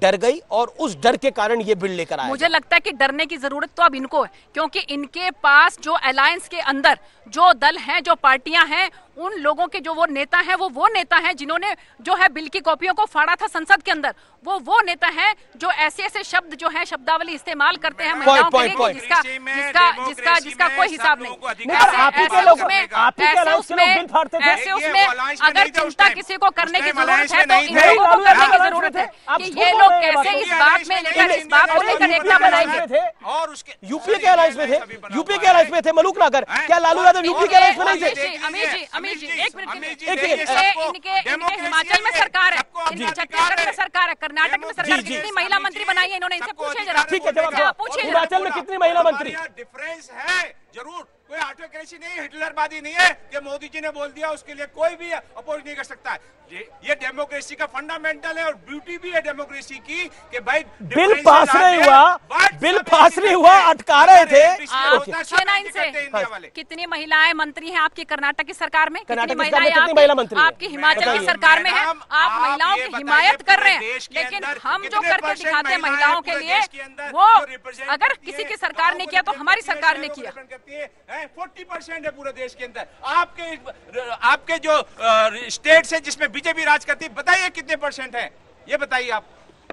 Speaker 1: डर गई और उस डर के कारण ये बिल लेकर आया।
Speaker 7: मुझे लगता है कि डरने की जरूरत तो अब इनको है, क्योंकि इनके पास जो अलायंस के अंदर जो दल हैं, जो पार्टियां हैं, उन लोगों के जो वो नेता हैं, वो नेता हैं जिन्होंने जो है बिल की कॉपियों को फाड़ा था संसद के अंदर। वो नेता हैं जो ऐसे शब्द जो है शब्दावली इस्तेमाल करते हैं महिलाओं के लिए, जिसका कोई हिसाब नहीं। ऐसे उसमें अगर चिंता किसी को करने की जरूरत है तो इन लोगों को करने की जरूरत है कि ये लोग कैसे इस बात में लेकर, इस बात को लेकर एकता बनाएंगे।
Speaker 1: और उसके यूपी के अलायंस में थे, मलूक नागर, क्या लालू यादव यूपी के अलायंस में नहीं थे? अमीश जी, एक मिनट,
Speaker 7: इनके हिमाचल में सरकार है, छत्तीसगढ़ में सरकार है, कर्नाटक में सरकार, कितनी महिला मंत्री बनाई है इन्होंने? इनसे पूछे जरा।
Speaker 1: ठीक है, पूछिए हिमाचल में कितनी महिला मंत्री?
Speaker 10: डिफरेंस है जरूर, कोई ऑटोक्रेसी नहीं है, हिटलरवादी नहीं है कि मोदी जी ने बोल दिया उसके लिए कोई भी अपोज नहीं कर सकता। ये डेमोक्रेसी का फंडामेंटल है और ब्यूटी भी है डेमोक्रेसी की कि भाई
Speaker 1: बिल पास नहीं हुआ, अटका रहे थे।
Speaker 7: कितनी महिलाएं मंत्री हैं आपकी कर्नाटक की सरकार में?
Speaker 1: कितनी महिला मंत्री
Speaker 7: आपकी हिमाचल की सरकार में है? आप महिलाओं की हिमायत कर रहे हैं, लेकिन हम जो करके दिखाते हैं महिलाओं के लिए, वो अगर किसी की सरकार ने किया तो हमारी सरकार ने किया।
Speaker 10: 40% है पूरे देश के अंदर। आपके जो स्टेट है जिसमें बीजेपी राज करती है, बताइए कितने परसेंट है, ये बताइए आप।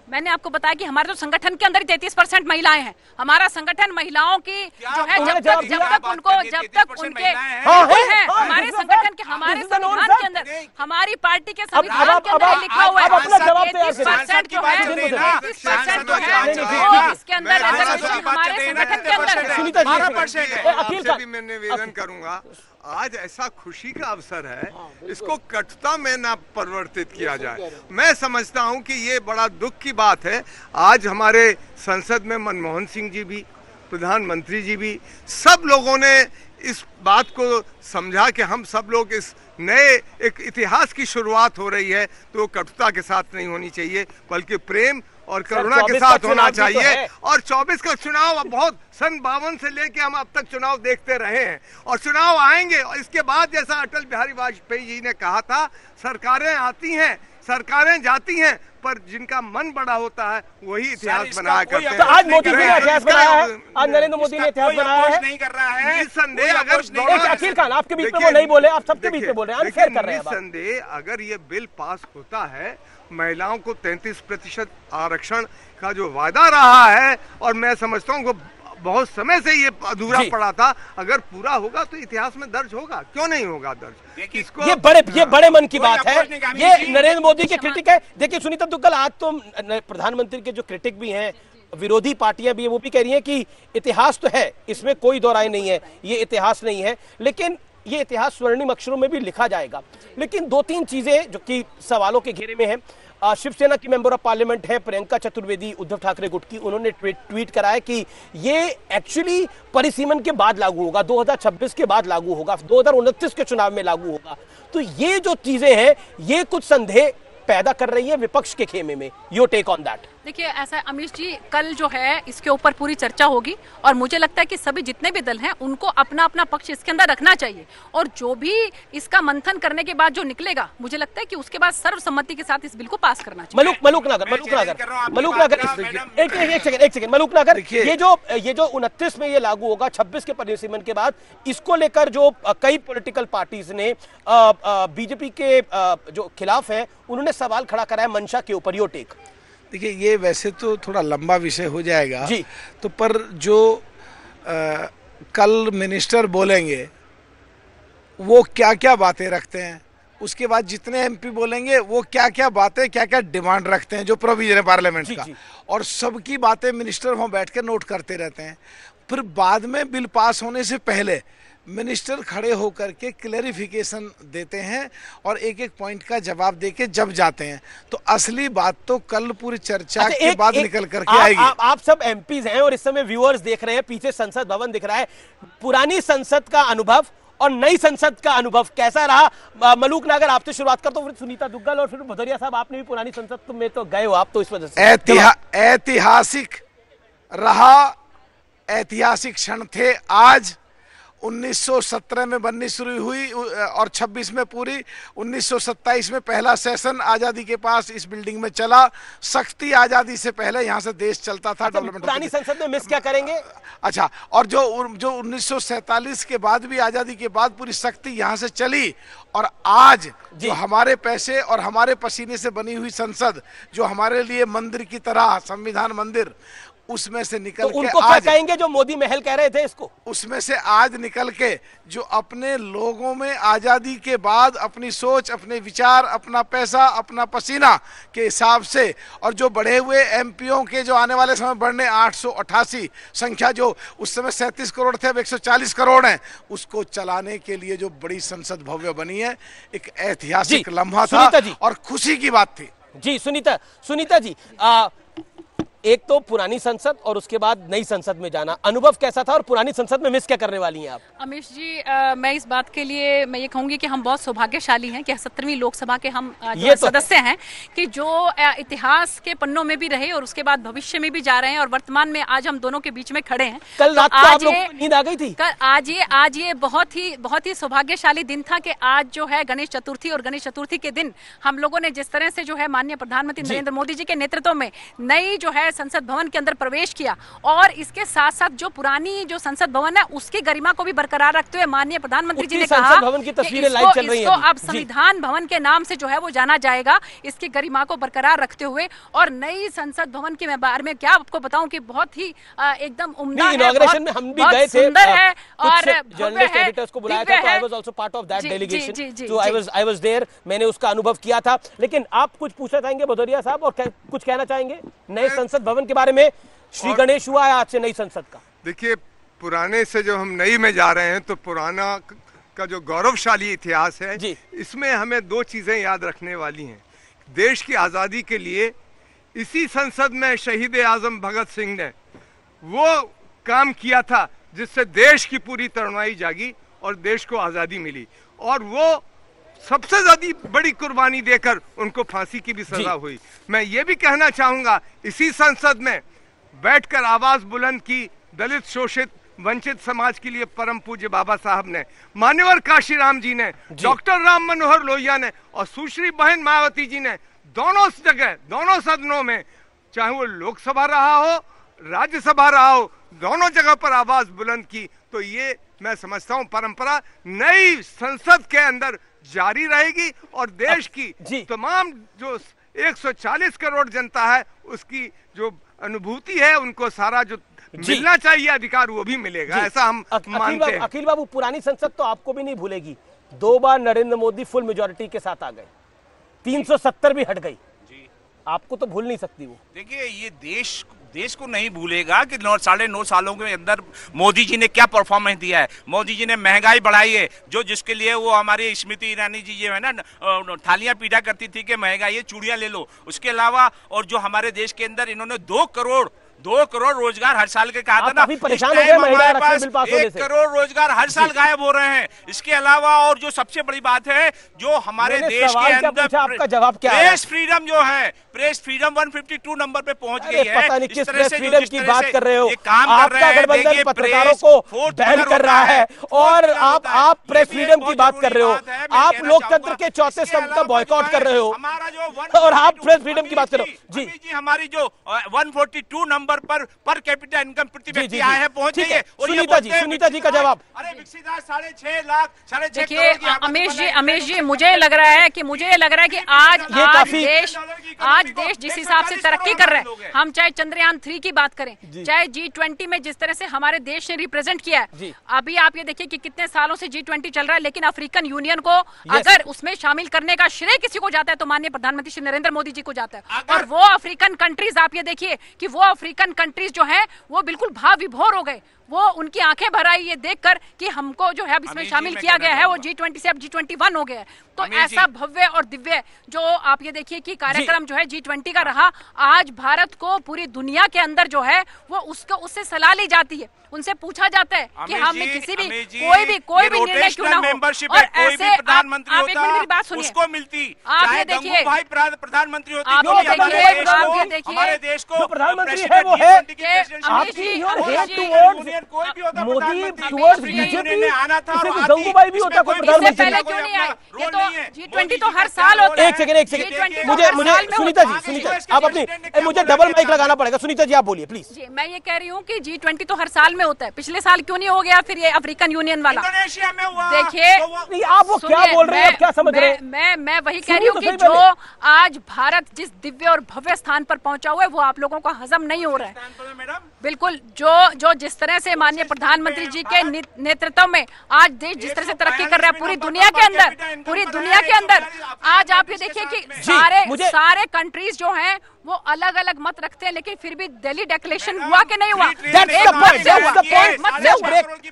Speaker 7: मैंने आपको बताया कि हमारे तो संगठन के अंदर ही 33% महिलाएं हैं। हमारा संगठन महिलाओं की जो है जब तक उनके हैं, हमारे संगठन के, हमारे संविधान के अंदर, हमारी पार्टी के संविधान के अंदर लिखा हुआ है 33% जो है, 33% जो है इसके अंदर रिजर्वेशन हमारे संगठन के अंदर है।
Speaker 8: 12% है। मैं निवेदन करूंगा, आज ऐसा खुशी का अवसर है, इसको कटुता में ना परिवर्तित किया जाए। मैं समझता हूं कि ये बड़ा दुख की बात है। आज हमारे संसद में मनमोहन सिंह जी भी, प्रधानमंत्री जी भी, सब लोगों ने इस बात को समझा कि हम सब लोग इस नए एक इतिहास की शुरुआत हो रही है, तो कटुता के साथ नहीं होनी चाहिए, बल्कि प्रेम और करुणा के साथ होना चाहिए। और 24 का चुनाव बहुत सन 52 से लेके हम अब तक चुनाव देखते रहे हैं, और चुनाव आएंगे, और इसके बाद जैसा अटल बिहारी वाजपेयी जी ने कहा था, सरकारें आती हैं, सरकारें जाती हैं, पर जिनका मन बड़ा होता है वही इतिहास बनाया करते हैं।
Speaker 1: तो आज मोदी जी ने इतिहास बनाया है, आज नरेंद्र मोदी ने इतिहास बनाया है।
Speaker 10: नहीं कर रहा है
Speaker 8: निस्संदेह, अगर
Speaker 1: अकील खान आपके बीच में वो नहीं बोले, आप सबके बीच में बोल रहे हैं, अनफेयर कर रहे हैं।
Speaker 8: निस्संदेह अगर ये बिल पास होता है, महिलाओं को 33% आरक्षण का जो वादा रहा है, और मैं समझता हूँ बहुत समय से ये अधूरा पड़ा था, अगर पूरा होगा तो इतिहास में दर्ज होगा, क्यों नहीं होगा दर्ज?
Speaker 1: इसको ये बड़े मन की बात है, ये नरेंद्र मोदी के क्रिटिक है। देखिए सुनीता दुग्गल, आज तो प्रधानमंत्री के जो क्रिटिक भी हैं, विरोधी पार्टियां भी है, वो भी कह रही हैं कि इतिहास तो है, इसमें कोई दो राय नहीं है, ये इतिहास नहीं है, लेकिन ये इतिहास स्वर्णिम अक्षरों में भी लिखा जाएगा। लेकिन दो तीन चीजें जो कि सवालों के घेरे में है, शिवसेना की मेंबर ऑफ पार्लियामेंट है प्रियंका चतुर्वेदी उद्धव ठाकरे गुट की, उन्होंने ट्वीट करा है कि ये एक्चुअली परिसीमन के बाद लागू होगा, 2026 के बाद लागू होगा, 2029 के चुनाव में लागू होगा। तो ये जो चीजें हैं ये कुछ संदेह पैदा कर रही है विपक्ष के खेमे में। Your take on that?
Speaker 7: देखिए ऐसा है अमीश जी, कल जो है इसके ऊपर पूरी चर्चा होगी और मुझे लगता है कि सभी जितने भी दल हैं उनको अपना अपना पक्ष इसके अंदर रखना चाहिए और जो भी इसका मंथन करने के बाद जो निकलेगा मुझे लगता है कि उसके बाद सर्वसम्मति के साथ इस बिल को पास करना चाहिए।
Speaker 1: एक सेकंड मलूकनगर, ये जो 29 में ये लागू होगा, 26 के परिसीमन के बाद, इसको लेकर जो कई पॉलिटिकल पार्टीज ने बीजेपी के जो खिलाफ है उन्होंने सवाल खड़ा करा है मंशा के ऊपर। Your take?
Speaker 9: देखिए ये वैसे तो थोड़ा लंबा विषय हो जाएगा
Speaker 1: जी,
Speaker 9: तो पर जो कल मिनिस्टर बोलेंगे वो क्या क्या बातें रखते हैं, उसके बाद जितने एमपी बोलेंगे वो क्या क्या बातें क्या क्या डिमांड रखते हैं जो प्रोविजन है पार्लियामेंट का, और सबकी बातें मिनिस्टर वहाँ बैठ कर नोट करते रहते हैं। फिर बाद में बिल पास होने से पहले मिनिस्टर खड़े होकर के क्लैरिफिकेशन देते हैं और एक एक पॉइंट का जवाब देके जब जाते हैं। तो असली बात तो कल पूरी चर्चा के बाद निकल करके आएगी।
Speaker 1: आप सब एमपीज हैं और इस समय व्यूअर्स देख रहे हैं, पीछे संसद भवन दिख रहा है। पुरानी संसद का अनुभव और नई संसद का अनुभव कैसा रहा? मलूकनगर आपसे शुरुआत करता हूं, फिर सुनीता दुग्गल और फिर भदौरिया साहब, आपने भी पुरानी संसद में तो गए हो आप, तो इस वजह से
Speaker 9: ऐतिहासिक रहा, ऐतिहासिक क्षण थे। आज 1917 में बननी शुरू हुई और 26 में पूरी, 1927 में पहला सेशन आजादी के पास इस बिल्डिंग में चला। सख्ती आजादी से पहले यहाँ से देश चलता था। डेवलपमेंट
Speaker 1: पुरानी संसद में मिस क्या करेंगे?
Speaker 9: अच्छा, और जो 1947 के बाद भी आजादी के बाद पूरी सख्ती यहाँ से चली, और आज जो हमारे पैसे और हमारे पसीने से बनी हुई संसद, जो हमारे लिए मंदिर की तरह संविधान मंदिर, उसमें से निकल
Speaker 1: तो उनको क्या कहेंगे जो मोदी महल कह रहे थे इसको?
Speaker 9: उसमें से आज निकल के जो अपने लोगों में आजादी के बाद अपनी सोच, अपने विचार, अपना पैसा, अपना पसीना के हिसाब से, और जो बढ़े हुए एमपीओ के जो आने वाले समय बढ़ने 888 संख्या, जो उस समय 37 करोड़ थे अब 140 करोड़ हैं, उसको चलाने के लिए जो बड़ी संसद भव्य बनी है, एक ऐतिहासिक लम्हा था और खुशी की बात थी।
Speaker 1: जी सुनीता जी, एक तो पुरानी संसद और उसके बाद नई संसद में जाना, अनुभव कैसा था और पुरानी संसद में मिस क्या करने वाली हैं आप?
Speaker 7: अमीश जी, मैं इस बात के लिए मैं ये कहूंगी कि हम बहुत सौभाग्यशाली हैं कि 17वीं लोकसभा के हम सदस्य हैं कि जो इतिहास के पन्नों में भी रहे और उसके बाद भविष्य में भी जा रहे हैं, और वर्तमान में आज हम दोनों के बीच में खड़े हैं।
Speaker 1: कल रात को आप लोगों को नींद आ गई थी?
Speaker 7: आज ये बहुत ही सौभाग्यशाली दिन था कि आज जो है गणेश चतुर्थी, और गणेश चतुर्थी के दिन हम लोगों ने जिस तरह से जो है माननीय प्रधानमंत्री नरेंद्र मोदी जी के नेतृत्व में नई जो है संसद भवन के अंदर प्रवेश किया, और इसके साथ साथ जो पुरानी जो संसद भवन है उसकी गरिमा को भी बरकरार रखते हुए माननीय प्रधानमंत्री जी ने कहा
Speaker 1: भवन की तस्वीरें लाइव चल रही हैं,
Speaker 7: इसको अब संविधान भवन के नाम से जो है वो जाना जाएगा, इसकी गरिमा को बरकरार रखते हुए। और नई संसद भवन के बारे में क्या आपको बताऊं कि बहुत ही एकदम उम्दा है,
Speaker 1: इनॉग्रेशन में हम भी गए थे,
Speaker 7: सुंदर है और
Speaker 1: जर्नलिस्ट एडिटर्स को बुलाया था, तो I was also part of that delegation, तो आई वाज देयर, मैंने उसका अनुभव किया था। लेकिन आप कुछ पूछना चाहेंगे भदौरिया साहब और कुछ कहना चाहेंगे नए संसद भवन के बारे में? श्री गणेश हुआ है आज से नई संसद का।
Speaker 8: देखिए, पुराने से जो हम नई में जा रहे हैं, तो पुराना का जो गौरवशाली इतिहास है, इसमें हमें दो चीजें याद रखने वाली हैं। देश की आजादी के लिए इसी संसद में शहीद आजम भगत सिंह ने वो काम किया था जिससे देश की पूरी तरुणाई जागी और देश को आजादी मिली, और वो सबसे ज्यादा बड़ी कुर्बानी देकर उनको फांसी की भी सजा हुई। मैं ये भी कहना चाहूंगा, इसी संसद में बैठकर आवाज बुलंद की दलित, शोषित, वंचित समाज के लिए परम पूज्य बाबा साहब ने, मान्यवर काशीराम जी ने, डॉक्टर राम मनोहर लोहिया ने और सुश्री बहन मायावती जी ने दोनों जगह, दोनों सदनों में, चाहे वो लोकसभा रहा हो, राज्यसभा रहा हो, दोनों जगह पर आवाज बुलंद की। तो ये मैं समझता हूँ परंपरा नई संसद के अंदर जारी रहेगी, और देश की तमाम जो 140 करोड़ जनता है उसकी जो अनुभूति है, उनको सारा जो मिलना चाहिए अधिकार वो भी मिलेगा, ऐसा हम मानते हैं।
Speaker 1: अखिल बाबू, पुरानी संसद तो आपको भी नहीं भूलेगी, 2 बार नरेंद्र मोदी फुल मेजोरिटी के साथ आ गए, 370 भी हट गई, आपको तो भूल नहीं सकती वो।
Speaker 10: देखिए, ये देश देश को नहीं भूलेगा कि 9.5 सालों के अंदर मोदी जी ने क्या परफॉर्मेंस दिया है। मोदी जी ने महंगाई बढ़ाई है, जो जिसके लिए वो हमारी स्मृति ईरानी जी जो है ना थालियां पीटा करती थी कि महंगाई है, चूड़ियां ले लो। उसके अलावा और जो हमारे देश के अंदर इन्होंने 2 करोड़ रोजगार हर साल के कहा था ना,
Speaker 1: परेशान हो गए महिला आरक्षण बिल पास होने से।
Speaker 10: 1 करोड़ रोजगार हर साल गायब हो रहे हैं। इसके अलावा और जो सबसे बड़ी बात है, जो हमारे देश के अंदर
Speaker 1: आपका जवाब क्या है?
Speaker 10: प्रेस फ्रीडम जो है, प्रेस फ्रीडम 152 नंबर पे पहुंच गई है।
Speaker 1: पता नहीं किस प्रेस फ्रीडम की बात कर रहे हो।
Speaker 10: काम कर रहे हैं,
Speaker 1: गठबंधन पत्रकारों को बैन कर रहा है और आप प्रेस फ्रीडम की बात कर रहे हो। आप लोकतंत्र के चौथे स्तंभ का बॉयकॉट कर रहे हो और आप प्रेस फ्रीडम की बात कर रहे हो। जी,
Speaker 10: हमारी जो 142 नंबर पर कैपिटा इनकम प्रति व्यक्ति आया है, पहुंच गई है।
Speaker 1: सुनीता जी का जवाब।
Speaker 10: अरे विकसित 6.5 लाख 6.5
Speaker 7: देखिए अमेश जी मुझे लग रहा है कि आज देश जिस हिसाब से तरक्की कर रहा है, हम चाहे चंद्रयान 3 की बात करें, चाहे G20 में जिस तरह से हमारे देश ने रिप्रेजेंट किया है। अभी आप ये देखिए कि कितने सालों से G20 चल रहा है, लेकिन अफ्रीकन यूनियन को अगर उसमें शामिल करने का श्रेय किसी को जाता है तो माननीय प्रधानमंत्री श्री नरेंद्र मोदी जी को जाता है। और वो अफ्रीकन कंट्रीज, आप ये देखिए कि वो अफ्रीकन कंट्रीज जो है वो बिल्कुल भाव विभोर हो गए। वो उनकी आंखें भर आई ये देखकर कि हमको जो है अब इसमें शामिल किया गया है, वो G20 से अब G21 हो गया है। तो ऐसा भव्य और दिव्य जो आप ये देखिए कि कार्यक्रम जो है G20 का रहा, आज भारत को पूरी दुनिया के अंदर जो है वो उससे सलाह ली जाती है, उनसे पूछा जाता है कि हमें किसी भी कोई भी निर्णय क्यों ना हो। और ऐसे आप एक मिनट मेरी बात सुनिए,
Speaker 10: उसको मिलती,
Speaker 7: आप ये देखिए
Speaker 10: प्रधानमंत्री होते,
Speaker 7: आप ये देखिए
Speaker 10: हमारे देश को
Speaker 1: प्रधानमंत्री है वो है मोदी टुवर्ड्स बीजेपी आना था। गंगूबाई भी होता कोई प्रधानमंत्री
Speaker 7: पहले क्यों नहीं आए? ये तो G20 तो हर साल होता है।
Speaker 1: एक सेकंड मुझे सुनीता जी आप अपनी मुझे डबल माइक लगाना पड़ेगा। सुनीता जी आप बोलिए प्लीज।
Speaker 7: जी मैं ये कह रही हूँ कि G20 तो हर साल में होता है, पिछले साल क्यों नहीं हो गया फिर ये अफ्रीकन यूनियन वाला?
Speaker 10: इंडोनेशिया में हुआ।
Speaker 7: देखिए
Speaker 1: आप वो क्या बोल रहे हैं, क्या समझ रहे हैं?
Speaker 7: मैं वही कह रही हूँ कि जो आज भारत जिस दिव्य और भव्य स्थान पर पहुंचा हुआ है वो आप लोगों को हजम नहीं हो रहा है। बिल्कुल जो जिस तरह से माननीय प्रधानमंत्री जी के नेतृत्व में आज देश जिस तरह से तरक्की कर रहा है पूरी दुनिया के अंदर आज आप ये देखिए कि सारे कंट्रीज जो हैं वो अलग अलग मत रखते हैं, लेकिन फिर भी दिल्ली डिक्लेरेशन हुआ कि नहीं हुआ?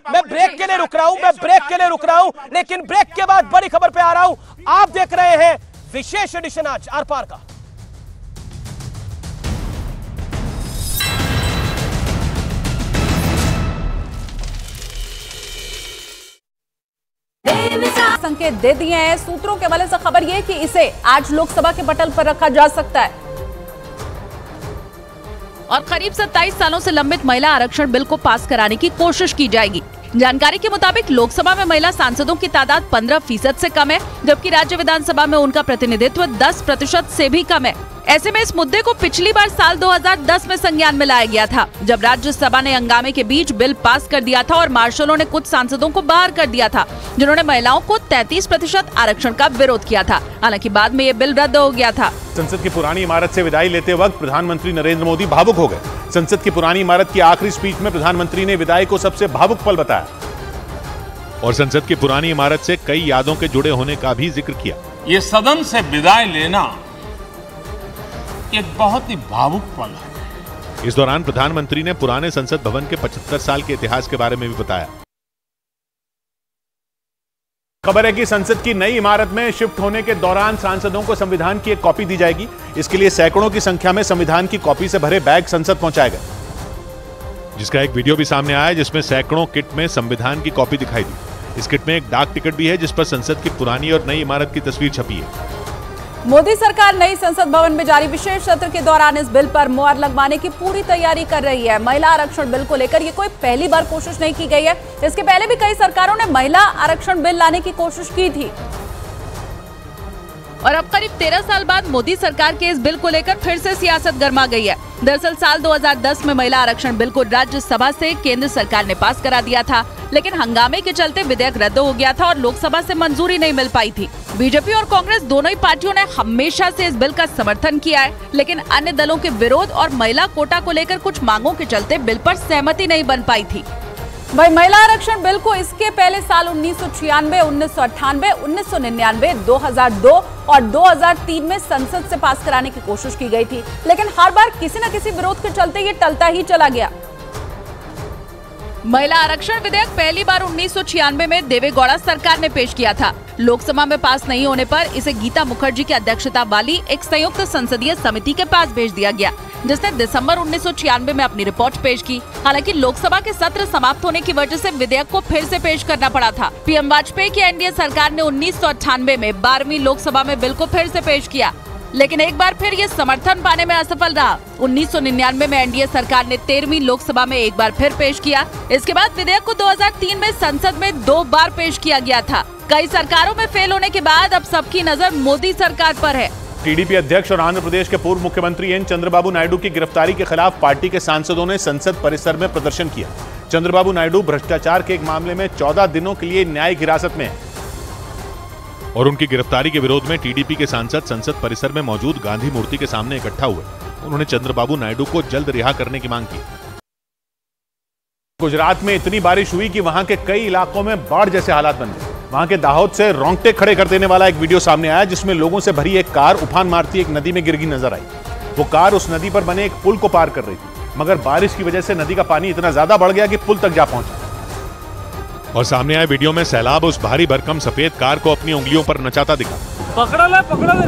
Speaker 1: मैं ब्रेक के लिए रुक रहा हूं, लेकिन ब्रेक के बाद बड़ी खबर पे आ रहा हूं। आप देख रहे हैं विशेष एडिशन आज आर पार का।
Speaker 11: संकेत दे दिए हैं सूत्रों के हवाले से खबर यह कि इसे आज लोकसभा के पटल पर रखा जा सकता है और करीब 27 सालों से लंबित महिला आरक्षण बिल को पास कराने की कोशिश की जाएगी। जानकारी के मुताबिक लोकसभा में महिला सांसदों की तादाद 15% से कम है, जबकि राज्य विधानसभा में उनका प्रतिनिधित्व 10% से भी कम है। ऐसे में इस मुद्दे को पिछली बार साल 2010 में संज्ञान में लाया गया था, जब राज्यसभा ने हंगामे के बीच बिल पास कर दिया था और मार्शलों ने कुछ सांसदों को बाहर कर दिया था, जिन्होंने महिलाओं को 33% आरक्षण का विरोध किया था। हालांकि बाद में ये बिल रद्द हो गया था।
Speaker 12: संसद की पुरानी इमारत से विदाई लेते वक्त प्रधानमंत्री नरेंद्र मोदी भावुक हो गए। संसद की पुरानी इमारत की आखिरी स्पीच में प्रधानमंत्री ने विदाई को सबसे भावुक पल बताया
Speaker 13: और संसद की पुरानी इमारत से कई यादों के जुड़े होने का भी जिक्र किया।
Speaker 3: ये सदन से विदाई लेना एक बहुत ही भावुक पल है।
Speaker 13: इस दौरान प्रधानमंत्री ने पुराने संसद भवन के 75 साल के इतिहास के बारे में भी बताया।
Speaker 12: खबर है कि संसद की नई इमारत में शिफ्ट होने के दौरान सांसदों को संविधान की एक कॉपी दी जाएगी। इसके लिए सैकड़ों की संख्या में संविधान की कॉपी से भरे बैग संसद पहुंचाए गए,
Speaker 13: जिसका एक वीडियो भी सामने आया जिसमें सैकड़ों किट में संविधान की कॉपी दिखाई दी। इस किट में एक डाक टिकट भी है जिस पर संसद की पुरानी और नई इमारत की तस्वीर छपी है।
Speaker 11: मोदी सरकार नई संसद भवन में जारी विशेष सत्र के दौरान इस बिल पर मुहर लगवाने की पूरी तैयारी कर रही है। महिला आरक्षण बिल को लेकर ये कोई पहली बार कोशिश नहीं की गई है। इसके पहले भी कई सरकारों ने महिला आरक्षण बिल लाने की कोशिश की थी और अब करीब 13 साल बाद मोदी सरकार के इस बिल को लेकर फिर से सियासत गर्मा गई है। दरअसल साल 2010 में महिला आरक्षण बिल को राज्यसभा से केंद्र सरकार ने पास करा दिया था, लेकिन हंगामे के चलते विधेयक रद्द हो गया था और लोकसभा से मंजूरी नहीं मिल पाई थी। बीजेपी और कांग्रेस दोनों ही पार्टियों ने हमेशा से इस बिल का समर्थन किया है, लेकिन अन्य दलों के विरोध और महिला कोटा को लेकर कुछ मांगों के चलते बिल पर सहमति नहीं बन पाई थी। भाई महिला आरक्षण बिल को इसके पहले साल 1996, 1998, 1999, 2002 और 2003 में संसद से पास कराने की कोशिश की गई थी, लेकिन हर बार किसी न किसी विरोध के चलते ये टलता ही चला गया। महिला आरक्षण विधेयक पहली बार 1996 में देवेगौड़ा सरकार ने पेश किया था। लोकसभा में पास नहीं होने पर इसे गीता मुखर्जी की अध्यक्षता वाली एक संयुक्त संसदीय समिति के पास भेज दिया गया, जिसने दिसंबर 1996 में अपनी रिपोर्ट पेश की। हालांकि लोकसभा के सत्र समाप्त होने की वजह से विधेयक को फिर से पेश करना पड़ा था। पीएम वाजपेयी की एनडीए सरकार ने 1998 में 12वीं लोकसभा में बिल को फिर से पेश किया, लेकिन एक बार फिर ये समर्थन पाने में असफल रहा। 1999 में एनडीए सरकार ने 13वीं लोकसभा में एक बार फिर पेश किया। इसके बाद विधेयक को 2003 में संसद में 2 बार पेश किया गया था। कई सरकारों में फेल होने के बाद अब सबकी नजर मोदी सरकार पर है।
Speaker 12: टीडीपी अध्यक्ष और आंध्र प्रदेश के पूर्व मुख्यमंत्री एन चंद्रबाबू नायडू की गिरफ्तारी के खिलाफ पार्टी के सांसदों ने संसद परिसर में प्रदर्शन किया। चंद्रबाबू नायडू भ्रष्टाचार के एक मामले में 14 दिनों के लिए न्यायिक हिरासत में है
Speaker 13: और उनकी गिरफ्तारी के विरोध में टीडीपी के सांसद संसद परिसर में मौजूद गांधी मूर्ति के सामने इकट्ठा हुए। उन्होंने चंद्रबाबू नायडू को जल्द रिहा करने की मांग की।
Speaker 12: गुजरात में इतनी बारिश हुई कि वहां के कई इलाकों में बाढ़ जैसे हालात बन गए। वहां के दाहोद से रोंगटे खड़े कर देने वाला एक वीडियो सामने आया, जिसमें लोगों से भरी एक कार उफान मारती एक नदी में गिर गई नजर आई। वो कार उस नदी पर बने एक पुल को पार कर रही थी, मगर बारिश की वजह से नदी का पानी इतना ज्यादा बढ़ गया कि पुल तक जा पहुंचा।
Speaker 13: और सामने आए वीडियो में सैलाब उस भारी भरकम सफेद कार को अपनी उंगलियों पर नचाता दिखा।
Speaker 14: पकड़ा ले।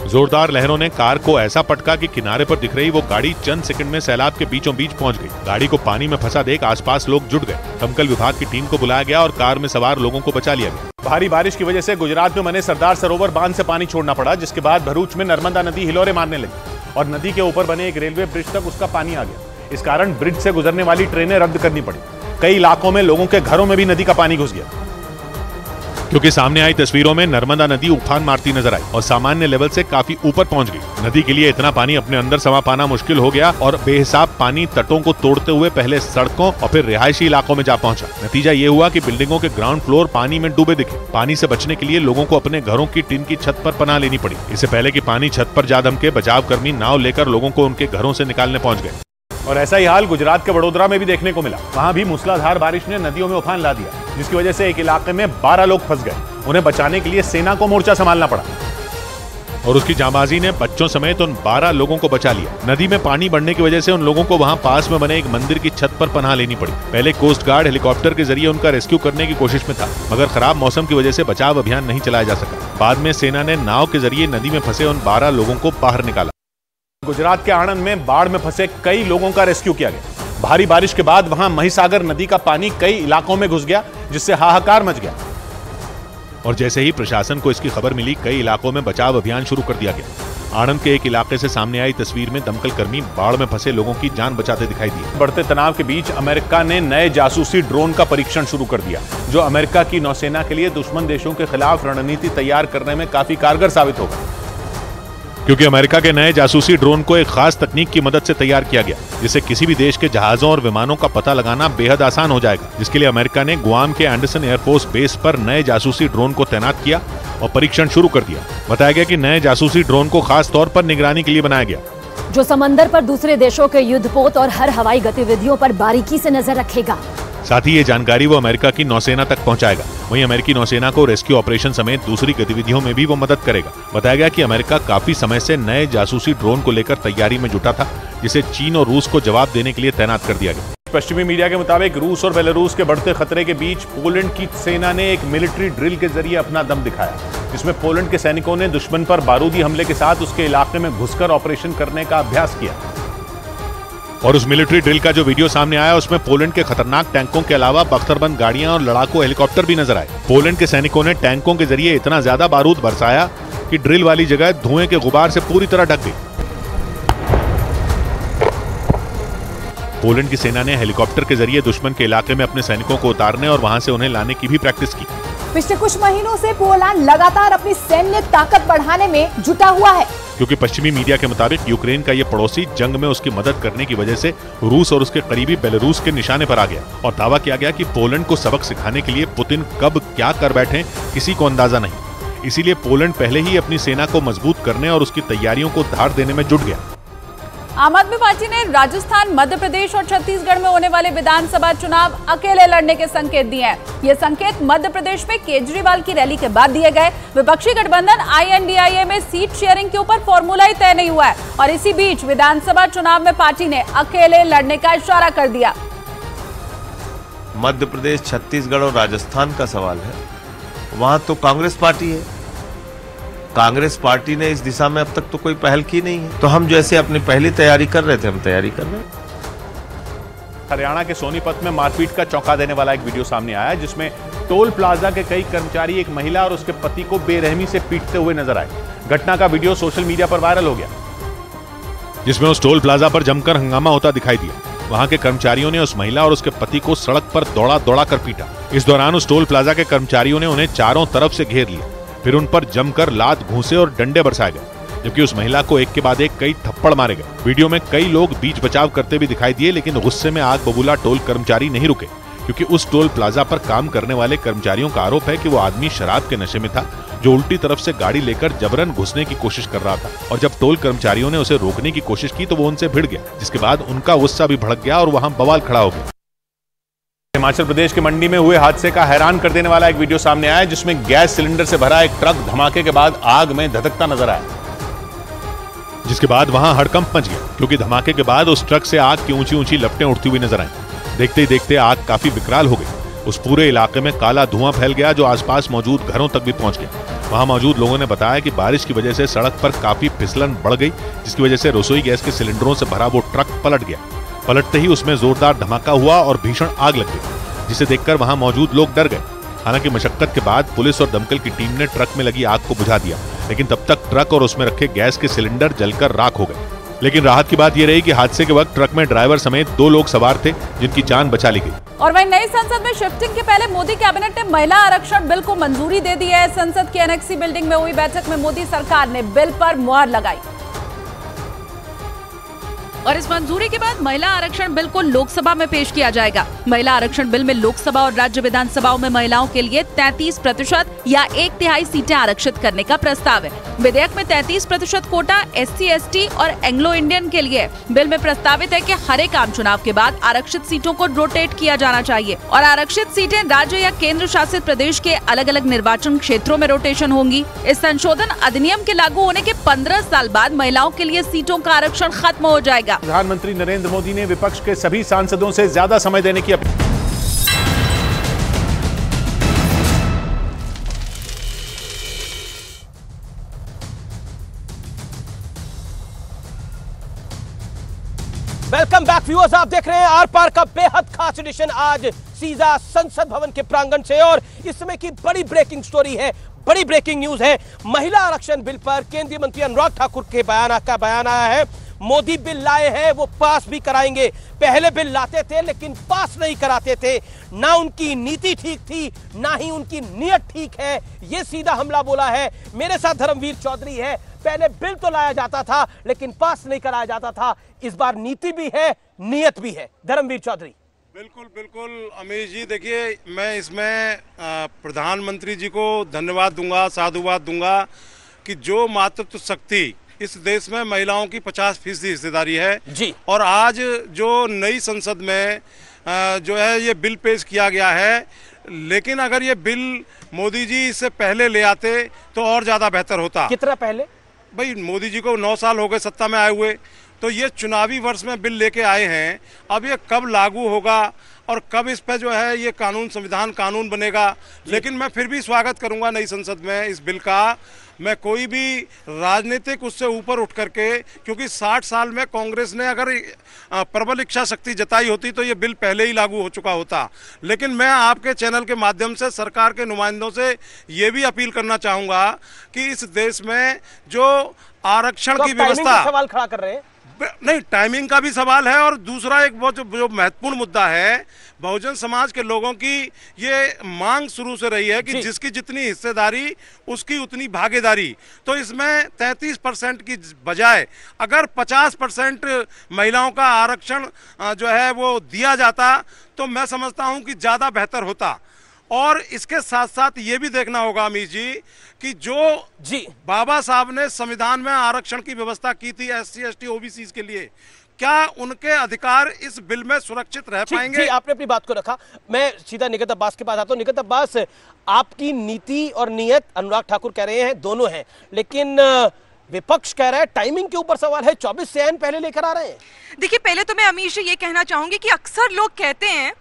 Speaker 13: जोरदार लहरों ने कार को ऐसा पटका कि किनारे पर दिख रही वो गाड़ी चंद सेकंड में सैलाब के बीचों बीच पहुंच गई। गाड़ी को पानी में फंसा देख आसपास लोग जुट गए। दमकल विभाग की टीम को बुलाया गया और कार में सवार लोगों को बचा लिया गया।
Speaker 12: भारी बारिश की वजह से गुजरात में बने सरदार सरोवर बांध से पानी छोड़ना पड़ा, जिसके बाद भरूच में नर्मदा नदी हिलोरे मारने लगी और नदी के ऊपर बने एक रेलवे ब्रिज तक उसका पानी आ गया। इस कारण ब्रिज से गुजरने वाली ट्रेनें रद्द करनी पड़ी। कई इलाकों में लोगों के घरों में भी नदी का पानी घुस गया,
Speaker 13: क्योंकि सामने आई तस्वीरों में नर्मदा नदी उफान मारती नजर आई और सामान्य लेवल से काफी ऊपर पहुंच गई। नदी के लिए इतना पानी अपने अंदर समा पाना मुश्किल हो गया और बेहिसाब पानी तटों को तोड़ते हुए पहले सड़कों और फिर रिहायशी इलाकों में जा पहुंचा। नतीजा ये हुआ कि बिल्डिंगों के ग्राउंड फ्लोर पानी में डूबे दिखे। पानी से बचने के लिए लोगों को अपने घरों की टीन की छत पर पनाह लेनी पड़ी। इससे पहले कि पानी छत पर जा धमके, बचाव कर्मी नाव लेकर लोगों को उनके घरों से निकालने पहुंच गए।
Speaker 12: और ऐसा ही हाल गुजरात के वडोदरा में भी देखने को मिला। वहां भी मूसलाधार बारिश ने नदियों में उफान ला दिया, जिसकी वजह से एक इलाके में 12 लोग फंस गए। उन्हें बचाने के लिए सेना को मोर्चा संभालना पड़ा
Speaker 13: और उसकी जांबाजी ने बच्चों समेत उन 12 लोगों को बचा लिया। नदी में पानी बढ़ने की वजह से उन लोगों को वहां पास में बने एक मंदिर की छत पर पनाह लेनी पड़ी। पहले कोस्ट गार्ड हेलीकॉप्टर के जरिए उनका रेस्क्यू करने की कोशिश में था, मगर खराब मौसम की वजह से बचाव अभियान नहीं चलाया जा सका। बाद में सेना ने नाव के जरिए नदी में फंसे उन 12 लोगों को बाहर निकाला।
Speaker 12: गुजरात के आणंद में बाढ़ में फंसे कई लोगों का रेस्क्यू किया गया। भारी बारिश के बाद वहां महिसागर नदी का पानी कई इलाकों में घुस गया, जिससे हाहाकार मच गया।
Speaker 13: और जैसे ही प्रशासन को इसकी खबर मिली, कई इलाकों में बचाव अभियान शुरू कर दिया गया। आणंद के एक इलाके से सामने आई तस्वीर में दमकल कर्मी बाढ़ में फंसे लोगों की जान बचाते दिखाई दिए।
Speaker 12: बढ़ते तनाव के बीच अमेरिका ने नए जासूसी ड्रोन का परीक्षण शुरू कर दिया, जो अमेरिका की नौसेना के लिए दुश्मन देशों के खिलाफ रणनीति तैयार करने में काफी कारगर साबित होगा।
Speaker 13: क्योंकि अमेरिका के नए जासूसी ड्रोन को एक खास तकनीक की मदद से तैयार किया गया, जिससे किसी भी देश के जहाजों और विमानों का पता लगाना बेहद आसान हो जाएगा। जिसके लिए अमेरिका ने गुआम के एंडरसन एयरफोर्स बेस पर नए जासूसी ड्रोन को तैनात किया और परीक्षण शुरू कर दिया। बताया गया कि नए जासूसी ड्रोन को खास तौर पर निगरानी के लिए बनाया गया,
Speaker 15: जो समंदर पर दूसरे देशों के युद्धपोत और हर हवाई गतिविधियों पर बारीकी से नजर रखेगा।
Speaker 13: साथ ही ये जानकारी वो अमेरिका की नौसेना तक पहुंचाएगा। वहीं अमेरिकी नौसेना को रेस्क्यू ऑपरेशन समेत दूसरी गतिविधियों में भी वो मदद करेगा। बताया गया कि अमेरिका काफी समय से नए जासूसी ड्रोन को लेकर तैयारी में जुटा था, जिसे चीन और रूस को जवाब देने के लिए तैनात कर दिया गया।
Speaker 12: पश्चिमी मीडिया के मुताबिक रूस और बेलारूस के बढ़ते खतरे के बीच पोलैंड की सेना ने एक मिलिट्री ड्रिल के जरिए अपना दम दिखाया, जिसमें पोलैंड के सैनिकों ने दुश्मन पर बारूदी हमले के साथ उसके इलाके में घुसकर ऑपरेशन करने का अभ्यास किया।
Speaker 13: और उस मिलिट्री ड्रिल का जो वीडियो सामने आया, उसमें पोलैंड के खतरनाक टैंकों के अलावा बख्तरबंद गाड़ियां और लड़ाकू हेलीकॉप्टर भी नजर आए। पोलैंड के सैनिकों ने टैंकों के जरिए इतना ज्यादा बारूद बरसाया कि ड्रिल वाली जगह धुएं के गुबार से पूरी तरह ढक गई। पोलैंड की सेना ने हेलीकॉप्टर के जरिए दुश्मन के इलाके में अपने सैनिकों को उतारने और वहां से उन्हें लाने की भी प्रैक्टिस की।
Speaker 15: पिछले कुछ महीनों से पोलैंड लगातार अपनी सैन्य ताकत बढ़ाने में जुटा हुआ है,
Speaker 13: क्योंकि पश्चिमी मीडिया के मुताबिक यूक्रेन का ये पड़ोसी जंग में उसकी मदद करने की वजह से रूस और उसके करीबी बेलारूस के निशाने पर आ गया और दावा किया गया कि पोलैंड को सबक सिखाने के लिए पुतिन कब क्या कर बैठे किसी को अंदाजा नहीं। इसीलिए पोलैंड पहले ही अपनी सेना को मजबूत करने और उसकी तैयारियों को धार देने में जुट गया।
Speaker 11: आम आदमी पार्टी ने राजस्थान, मध्य प्रदेश और छत्तीसगढ़ में होने वाले विधानसभा चुनाव अकेले लड़ने के संकेत दिए हैं। ये संकेत मध्य प्रदेश में केजरीवाल की रैली के बाद दिए गए। विपक्षी गठबंधन INDIA में सीट शेयरिंग के ऊपर फॉर्मूला ही तय नहीं हुआ है और इसी बीच विधानसभा चुनाव में पार्टी ने अकेले लड़ने का इशारा कर दिया।
Speaker 16: मध्य प्रदेश, छत्तीसगढ़ और राजस्थान का सवाल है, वहां तो कांग्रेस पार्टी है। कांग्रेस पार्टी ने इस दिशा में अब तक तो कोई पहल की नहीं है, तो हम जैसे अपनी पहली तैयारी कर रहे थे, हम तैयारी कर रहे हैं।
Speaker 12: हरियाणा के सोनीपत में मारपीट का चौंका देने वाला एक वीडियो सामने आया है, जिसमें टोल प्लाजा के कई कर्मचारी एक महिला और उसके पति को बेरहमी से पीटते हुए नजर आए। घटना का वीडियो सोशल मीडिया पर वायरल हो गया,
Speaker 13: जिसमें उस टोल प्लाजा पर जमकर हंगामा होता दिखाई दिया। वहां के कर्मचारियों ने उस महिला और उसके पति को सड़क पर दौड़ा दौड़ा कर पीटा। इस दौरान उस टोल प्लाजा के कर्मचारियों ने उन्हें चारों तरफ से घेर लिया, फिर उन पर जमकर लात, घूंसे और डंडे बरसाए गए, जबकि उस महिला को एक के बाद एक कई थप्पड़ मारे गए। वीडियो में कई लोग बीच बचाव करते भी दिखाई दिए, लेकिन गुस्से में आग बबूला टोल कर्मचारी नहीं रुके, क्योंकि उस टोल प्लाजा पर काम करने वाले कर्मचारियों का आरोप है कि वो आदमी शराब के नशे में था, जो उल्टी तरफ से गाड़ी लेकर जबरन घुसने की कोशिश कर रहा था। और जब टोल कर्मचारियों ने उसे रोकने की कोशिश की तो वो उनसे भिड़ गया, जिसके बाद उनका गुस्सा भी भड़क गया और वहां बवाल खड़ा हो गया।
Speaker 12: हिमाचल प्रदेश के मंडी में हुए हादसे का हैरान कर देने वाला एक वीडियो सामने आया, जिसमें गैस सिलेंडर से भरा एक ट्रक धमाके के बाद आग में धधकता नजर आया,
Speaker 13: जिसके बाद वहां हड़कंप मच गया, क्योंकि धमाके के बाद उस ट्रक से आग की ऊंची ऊंची लपटें उड़ती हुई नजर आई। देखते ही देखते आग काफी विकराल हो गई। उस पूरे इलाके में काला धुआं फैल गया, जो आसपास मौजूद घरों तक भी पहुंच गया। वहां मौजूद लोगों ने बताया कि बारिश की वजह से सड़क पर काफी फिसलन बढ़ गई, जिसकी वजह से रसोई गैस के सिलेंडरों से भरा वो ट्रक पलट गया। पलटते ही उसमें जोरदार धमाका हुआ और भीषण आग लग गई, जिसे देखकर वहां मौजूद लोग डर गए। हालांकि मशक्कत के बाद पुलिस और दमकल की टीम ने ट्रक में लगी आग को बुझा दिया, लेकिन तब तक ट्रक और उसमें रखे गैस के सिलेंडर जलकर राख हो गए। लेकिन राहत की बात यह रही कि हादसे के वक्त ट्रक में ड्राइवर समेत 2 लोग सवार थे, जिनकी जान बचा ली गई।
Speaker 11: और वहीं नई संसद में शिफ्टिंग के पहले मोदी कैबिनेट ने महिला आरक्षण बिल को मंजूरी दे दी है। संसद की एनेक्सी बिल्डिंग में हुई बैठक में मोदी सरकार ने बिल पर मुहर लगाई
Speaker 7: और इस मंजूरी के बाद महिला आरक्षण बिल को लोकसभा में पेश किया जाएगा। महिला आरक्षण बिल में लोकसभा और राज्य विधानसभाओं में महिलाओं के लिए 33% या 1/3 सीटें आरक्षित करने का प्रस्ताव है। विधेयक में 33% कोटा SC, ST और एंग्लो इंडियन के लिए। बिल में प्रस्तावित है कि हर एक आम चुनाव के बाद आरक्षित सीटों को रोटेट किया जाना चाहिए और आरक्षित सीटें राज्य या केंद्र शासित प्रदेश के अलग अलग निर्वाचन क्षेत्रों में रोटेशन होंगी। इस संशोधन अधिनियम के लागू होने के 15 साल बाद महिलाओं के लिए सीटों का आरक्षण खत्म हो जाएगा।
Speaker 12: प्रधानमंत्री नरेंद्र मोदी ने विपक्ष के सभी सांसदों से ज्यादा समय देने की अपील।
Speaker 1: वेलकम बैक व्यूअर्स, आप देख रहे हैं आर पार का बेहद खास एडिशन आज सीधा संसद भवन के प्रांगण से। और इस समय की बड़ी ब्रेकिंग स्टोरी है, बड़ी ब्रेकिंग न्यूज है। महिला आरक्षण बिल पर केंद्रीय मंत्री अनुराग ठाकुर के बयान आया है। मोदी बिल लाए हैं, वो पास भी कराएंगे। पहले बिल लाते थे लेकिन पास नहीं कराते थे। ना उनकी नीति ठीक थी, ना ही उनकी नीयत ठीक है, ये सीधा हमला बोला है। मेरे साथ धर्मवीर चौधरी है। पहले बिल तो लाया जाता था लेकिन पास नहीं कराया जाता था, इस बार नीति भी है, नीयत भी है। धर्मवीर चौधरी।
Speaker 3: बिल्कुल बिल्कुल अमीर जी, देखिए मैं इसमें प्रधानमंत्री जी को धन्यवाद दूंगा, साधुवाद दूंगा कि जो मातृत्व शक्ति इस देश में महिलाओं की 50% हिस्सेदारी है
Speaker 1: जी।
Speaker 3: और आज जो नई संसद में जो है ये बिल पेश किया गया है, लेकिन अगर ये बिल मोदी जी इससे पहले ले आते तो और ज्यादा बेहतर होता।
Speaker 1: कितना पहले?
Speaker 3: भाई मोदी जी को 9 साल हो गए सत्ता में आए हुए, तो ये चुनावी वर्ष में बिल लेके आए हैं। अब ये कब लागू होगा और कब इस पे जो है ये कानून, संविधान कानून बनेगा, लेकिन मैं फिर भी स्वागत करूंगा नई संसद में इस बिल का। मैं कोई भी राजनीतिक उससे ऊपर उठ करके, क्योंकि 60 साल में कांग्रेस ने अगर प्रबल इच्छा शक्ति जताई होती तो ये बिल पहले ही लागू हो चुका होता। लेकिन मैं आपके चैनल के माध्यम से सरकार के नुमाइंदों से ये भी अपील करना चाहूंगा कि इस देश में जो आरक्षण की व्यवस्था,
Speaker 1: सवाल खड़ा कर रहे हैं
Speaker 3: नहीं, टाइमिंग का भी सवाल है। और दूसरा एक बहुत जो महत्वपूर्ण मुद्दा है, बहुजन समाज के लोगों की ये मांग शुरू से रही है कि जिसकी जितनी हिस्सेदारी उसकी उतनी भागीदारी। तो इसमें 33% की बजाय अगर 50% महिलाओं का आरक्षण जो है वो दिया जाता तो मैं समझता हूं कि ज्यादा बेहतर होता।
Speaker 17: और इसके साथ साथ ये भी देखना होगा अमीश जी कि जो बाबा साहब ने संविधान में आरक्षण की व्यवस्था की थी SC ST OBC के लिए, क्या उनके अधिकार इस बिल में सुरक्षित रह पाएंगे?
Speaker 1: जी, आपने अपनी बात को रखा। मैं सीधा निगत अब्बास के पास आता हूं। निगत अब्बास, आपकी नीति और नियत, अनुराग ठाकुर कह रहे हैं दोनों हैं, लेकिन विपक्ष कह रहा है टाइमिंग के ऊपर सवाल है, 24 से ऐन पहले लेकर आ रहे हैं।
Speaker 18: देखिए, पहले तो मैं अमीश जी ये कहना चाहूंगी कि अक्सर लोग कहते हैं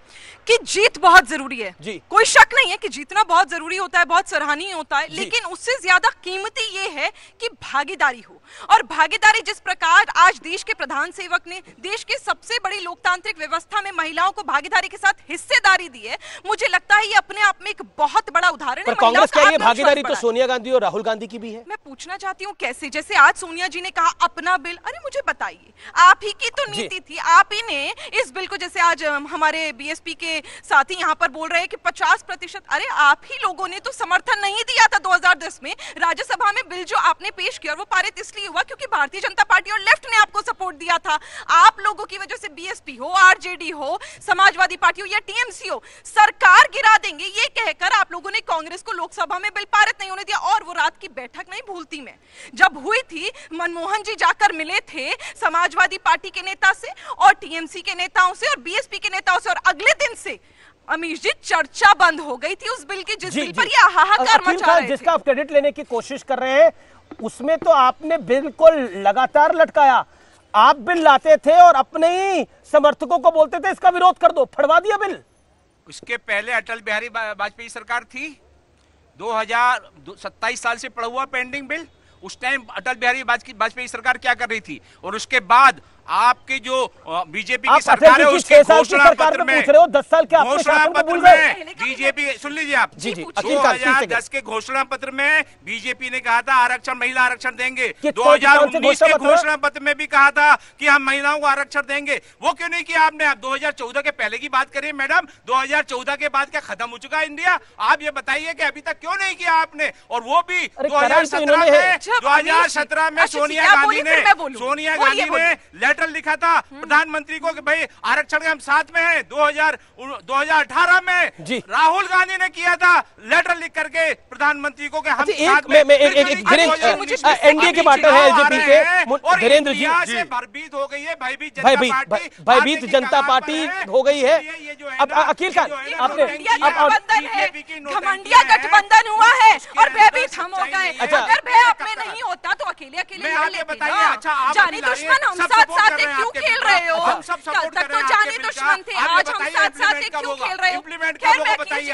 Speaker 18: कि जीत बहुत जरूरी है। कोई शक नहीं है कि जीतना बहुत जरूरी होता है, बहुत सराहनीय होता है, लेकिन उससे ज्यादा कीमती ये है कि भागीदारी हो। और भागीदारी जिस प्रकार आज देश के प्रधान सेवक ने देश के सबसे बड़ी लोकतांत्रिक व्यवस्था में महिलाओं को भागीदारी के साथ हिस्सेदारी दी है, मुझे लगता है ये अपने आप में एक बहुत बड़ा उदाहरण है।
Speaker 1: कांग्रेस का ये भागीदारी तो सोनिया गांधी और राहुल गांधी की भी है।
Speaker 18: मैं पूछना चाहती हूँ कैसे? जैसे आज सोनिया जी ने कहा अपना बिल, अरे मुझे बताइए, आप ही की तो नीति थी, आप ही ने इस बिल को, जैसे आज हमारे BSP के साथी यहाँ पर बोल रहे हैं कि 50%, अरे आप ही लोगों ने तो समर्थन नहीं दिया था 2010 में राज्यसभा में। बिल जो आपने पेश किया वो पारित इसलिए हुआ क्योंकि भारतीय जनता पार्टी और लेफ्ट ने आपको सपोर्ट दिया था। आप लोगों की वजह से BSP हो, RJD हो, समाजवादी पार्टी हो या TMC हो, सरकार गिरा देंगे ये कहकर आप लोगों ने कांग्रेस को लोकसभा में बिल पारित नहीं होने दिया। और वो रात की बैठक नहीं भूलती मैं, जब हुई थी, मनमोहन जी जाकर मिले थे समाजवादी पार्टी के नेता से और TMC के नेताओं से और BSP के नेताओं से, और अगले दिन से अमीश जी चर्चा बंद हो गई थी उस बिल की जिस बिल पर ये हाहाकार मचा रहे थे।
Speaker 1: जिसका आप क्रेडिट लेने की कोशिश कर रहे हैं, उसमें तो आपने बिल को लगातार लटकाया। आप बिल लाते थे और अपने ही समर्थकों को बोलते थे इसका विरोध कर दो, फड़वा दिया बिल।
Speaker 10: उसके पहले अटल बिहारी वाजपेयी सरकार थी, 2027 साल से पड़ा हुआ पेंडिंग बिल। उस टाइम अटल बिहारी वाजपेयी सरकार क्या कर रही थी? और उसके बाद आपकी जो बीजेपी की सरकार है उसके घोषणा पत्र में,
Speaker 1: 10 साल के
Speaker 10: घोषणा पत्र में बीजेपी, सुन लीजिए आप, 2010 के घोषणा पत्र में बीजेपी ने कहा था आरक्षण, महिला आरक्षण देंगे। 2019 के घोषणा पत्र में भी कहा था कि हम महिलाओं को आरक्षण देंगे। वो क्यों नहीं किया आपने? आप 2014 के पहले की बात करिए मैडम, 2014 के बाद क्या खत्म हो चुका है इंडिया? आप ये बताइए कि अभी तक क्यों नहीं किया आपने? और वो भी 2017 में सोनिया गांधी ने लेटर लिखा था प्रधानमंत्री को कि भाई आरक्षण के हम साथ में हैं। 2018 में राहुल गांधी ने किया था लेटर लिख करके प्रधानमंत्री को कि हम साथ में।
Speaker 1: एनडीए के पार्टनर है एलजेपी के धीरेन्द्र जी,
Speaker 10: भयभीत हो गई है,
Speaker 1: भयभीत जनता पार्टी हो गई है। अब अकील खान, आपने
Speaker 18: घमंडिया गठबंधन हुआ है और भयभीत हम हो गए। अगर भय आप में नहीं होता तो अकेले
Speaker 10: बताइए। अच्छा,
Speaker 18: जाने दुश्मन हम साथ क्यों खेल रहे हो?
Speaker 10: हम सब
Speaker 18: कल तक तो जाने दुश्मन थे, आज हम साथ साथ क्यों खेल रहे हो?
Speaker 10: इम्प्लीमेंट कब होगा बताइए?